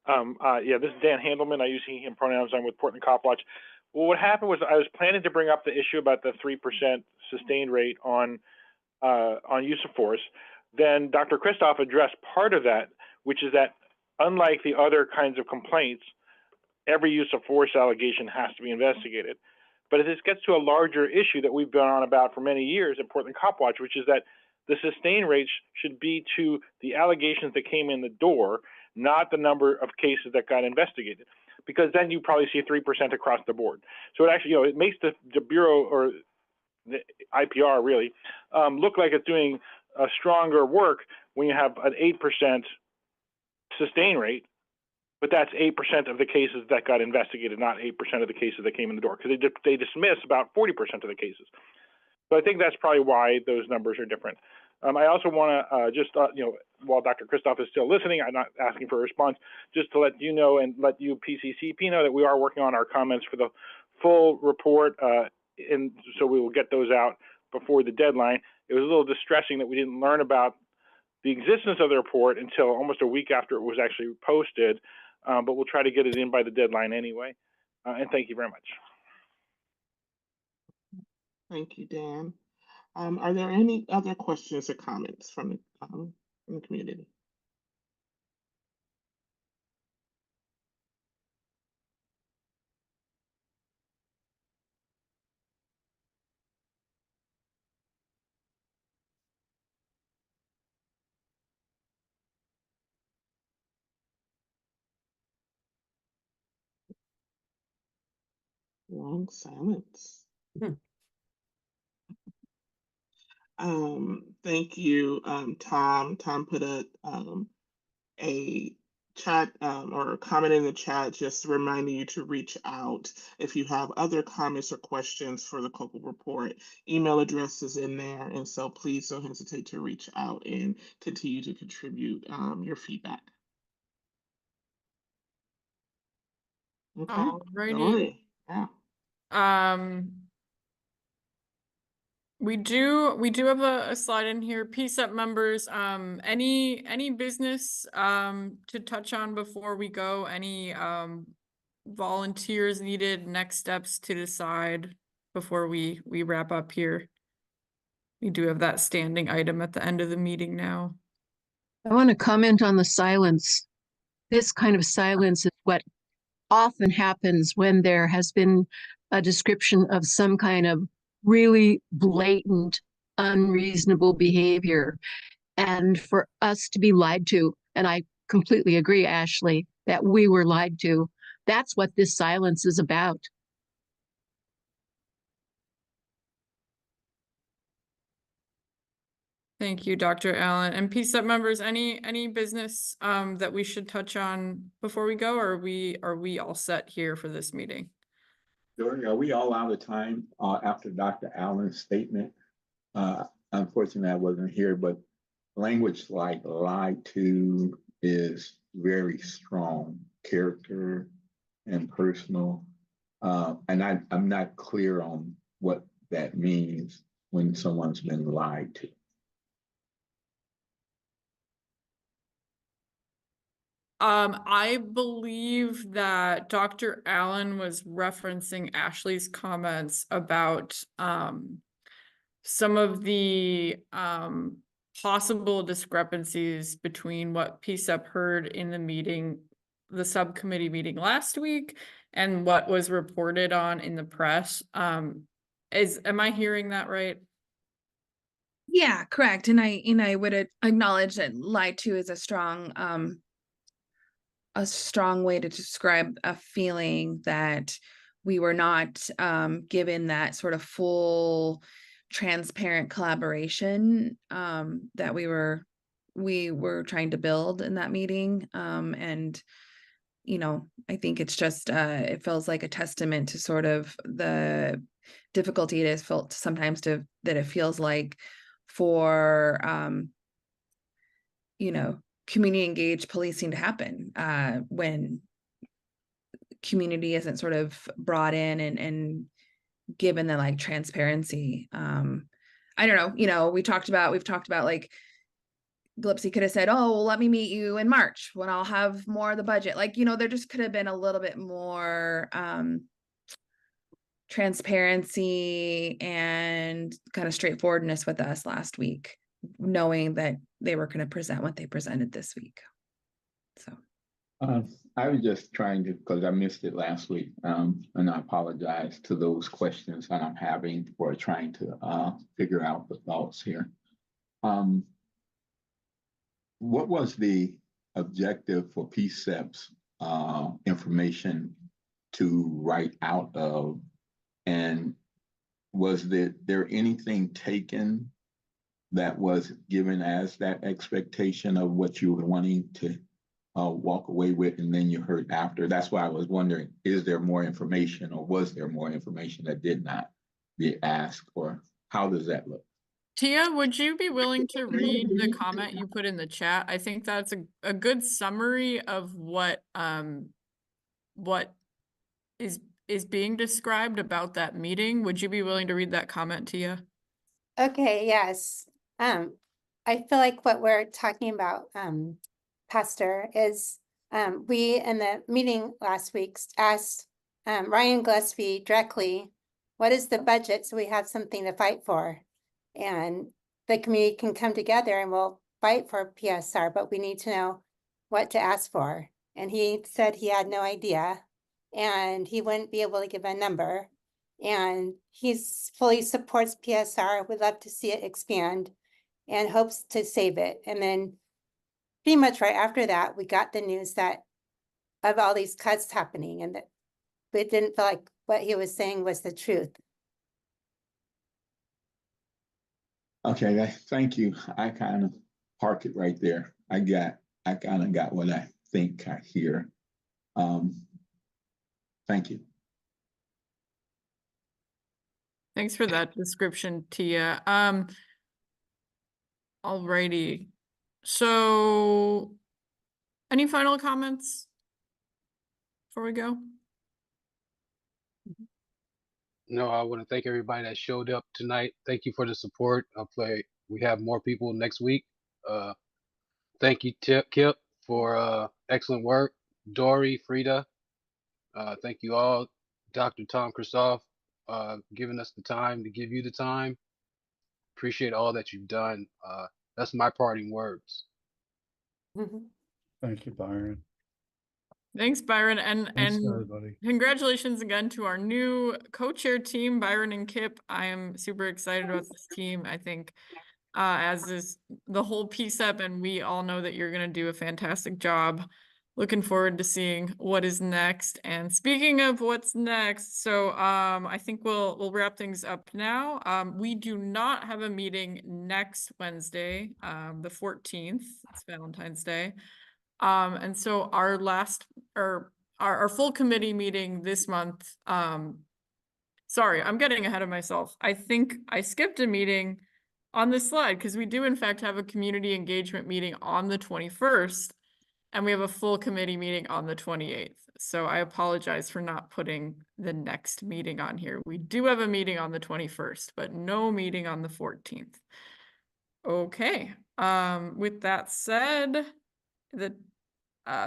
Yeah, this is Dan Handelman. I use he, him pronouns. I'm with Portland Cop Watch. Well, what happened was I was planning to bring up the issue about the 3% sustained rate on use of force. Then Dr. Christoph addressed part of that, which is that unlike the other kinds of complaints, every use of force allegation has to be investigated. But this gets to a larger issue that we've been on about for many years at Portland Cop Watch, which is that the sustain rates should be to the allegations that came in the door, not the number of cases that got investigated, because then you probably see 3% across the board. So it actually, it makes the Bureau, or the IPR really, look like it's doing a stronger work when you have an 8% sustain rate, but that's 8% of the cases that got investigated, not 8% of the cases that came in the door, because they dismiss about 40% of the cases. So I think that's probably why those numbers are different. I also want to just, while Dr. Christoph is still listening, I'm not asking for a response, just to let you know and let you PCCEP know that we are working on our comments for the full report, and so we will get those out before the deadline. It was a little distressing that we didn't learn about the existence of the report until almost a week after it was actually posted, but we'll try to get it in by the deadline anyway. And thank you very much. Thank you, Dan. Are there any other questions or comments from the community? Long silence. Thank you, Tom. Tom put a chat or a comment in the chat, just reminding you to reach out if you have other comments or questions for the COCL report. Email address is in there, and so please don't hesitate to reach out and continue to contribute your feedback. Okay. Alrighty. Yeah. We do have a slide in here. PCCEP members, any business to touch on before we go? Any volunteers needed, next steps to decide before we wrap up here? We do have that standing item at the end of the meeting now. I want to comment on the silence. This kind of silence is what often happens when there has been a description of some kind of really blatant, unreasonable behavior. And for us to be lied to, and I completely agree, Ashley, that we were lied to. That's what this silence is about. Thank you, Dr. Allen. And PCEP members, any business that we should touch on before we go, or are we all set here for this meeting? Dory, are we all out of time after Dr. Allen's statement? Unfortunately, I wasn't here, but language like lied to is very strong, character and personal. And I'm not clear on what that means when someone's been lied to. I believe that Dr. Allen was referencing Ashley's comments about some of the possible discrepancies between what PCEP heard in the meeting, the subcommittee meeting last week, and what was reported on in the press. Am I hearing that right? Yeah, correct. And I would acknowledge that lied to is a strong way to describe a feeling that we were not given that sort of full transparent collaboration that we were trying to build in that meeting. And I think it's just it feels like a testament to sort of the difficulty it is felt sometimes that it feels like for community engaged policing to happen when community isn't sort of brought in and given the like transparency. I don't know, we've talked about like Glipsy could have said, oh, well, let me meet you in March when I'll have more of the budget. Like, there just could have been a little bit more transparency and kind of straightforwardness with us last week, knowing that they were going to present what they presented this week. So I was just trying to, because I missed it last week, and I apologize to those questions that I'm having for trying to figure out the thoughts here. What was the objective for PCEP's information to write out of? And was there anything taken that was given as that expectation of what you were wanting to walk away with, and then you heard after? That's why I was wondering, is there more information, or was there more information that did not be asked, or how does that look? Tia, would you be willing to read the comment you put in the chat? I think that's a good summary of what is being described about that meeting. Would you be willing to read that comment, Tia? Okay, yes. I feel like what we're talking about, Pastor, is we in the meeting last week asked Ryan Gillespie directly, what is the budget, so we have something to fight for? And the community can come together and we'll fight for PSR, but we need to know what to ask for. And he said he had no idea and he wouldn't be able to give a number. And he's fully supports PSR, would love to see it expand and hopes to save it. And then pretty much right after that, we got the news that of all these cuts happening, and that it didn't feel like what he was saying was the truth. Okay, thank you. I kind of park it right there. I kind of got what I think I hear. Thank you. Thanks for that description, Tia. Alrighty. So any final comments before we go? No, I want to thank everybody that showed up tonight. Thank you for the support. We have more people next week. Thank you, Kip, for excellent work. Dory, Frida, thank you all. Dr. Tom Kristoff, giving us the time to give you the time. Appreciate all that you've done. That's my parting words. Thank you, Byron. Thanks, Byron. Thanks, And everybody. congratulations again to our new co-chair team, Byron and Kip. I am super excited about this team. I think as is the whole PCCEP, and we all know that you're going to do a fantastic job. Looking forward to seeing what is next. And speaking of what's next, so I think we'll wrap things up now. We do not have a meeting next Wednesday, the 14th. It's Valentine's Day. And so our last or our full committee meeting this month, sorry, I'm getting ahead of myself. I think I skipped a meeting on this slide because we do in fact have a community engagement meeting on the 21st. And we have a full committee meeting on the 28th. So I apologize for not putting the next meeting on here. We do have a meeting on the 21st, but no meeting on the 14th. Okay. With that said,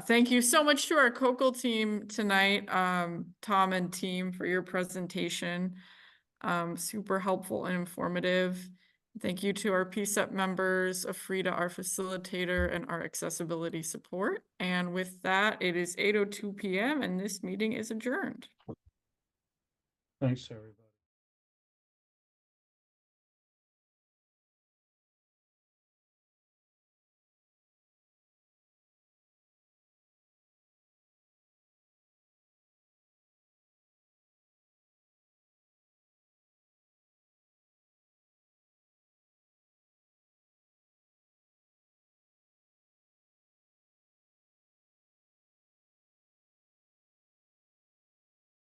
thank you so much to our COCL team tonight, Tom and team, for your presentation. Super helpful and informative. Thank you to our PCCEP members, Afrida, our facilitator, and our accessibility support. And with that, it is 8:02 p.m. and this meeting is adjourned. Thanks, everybody.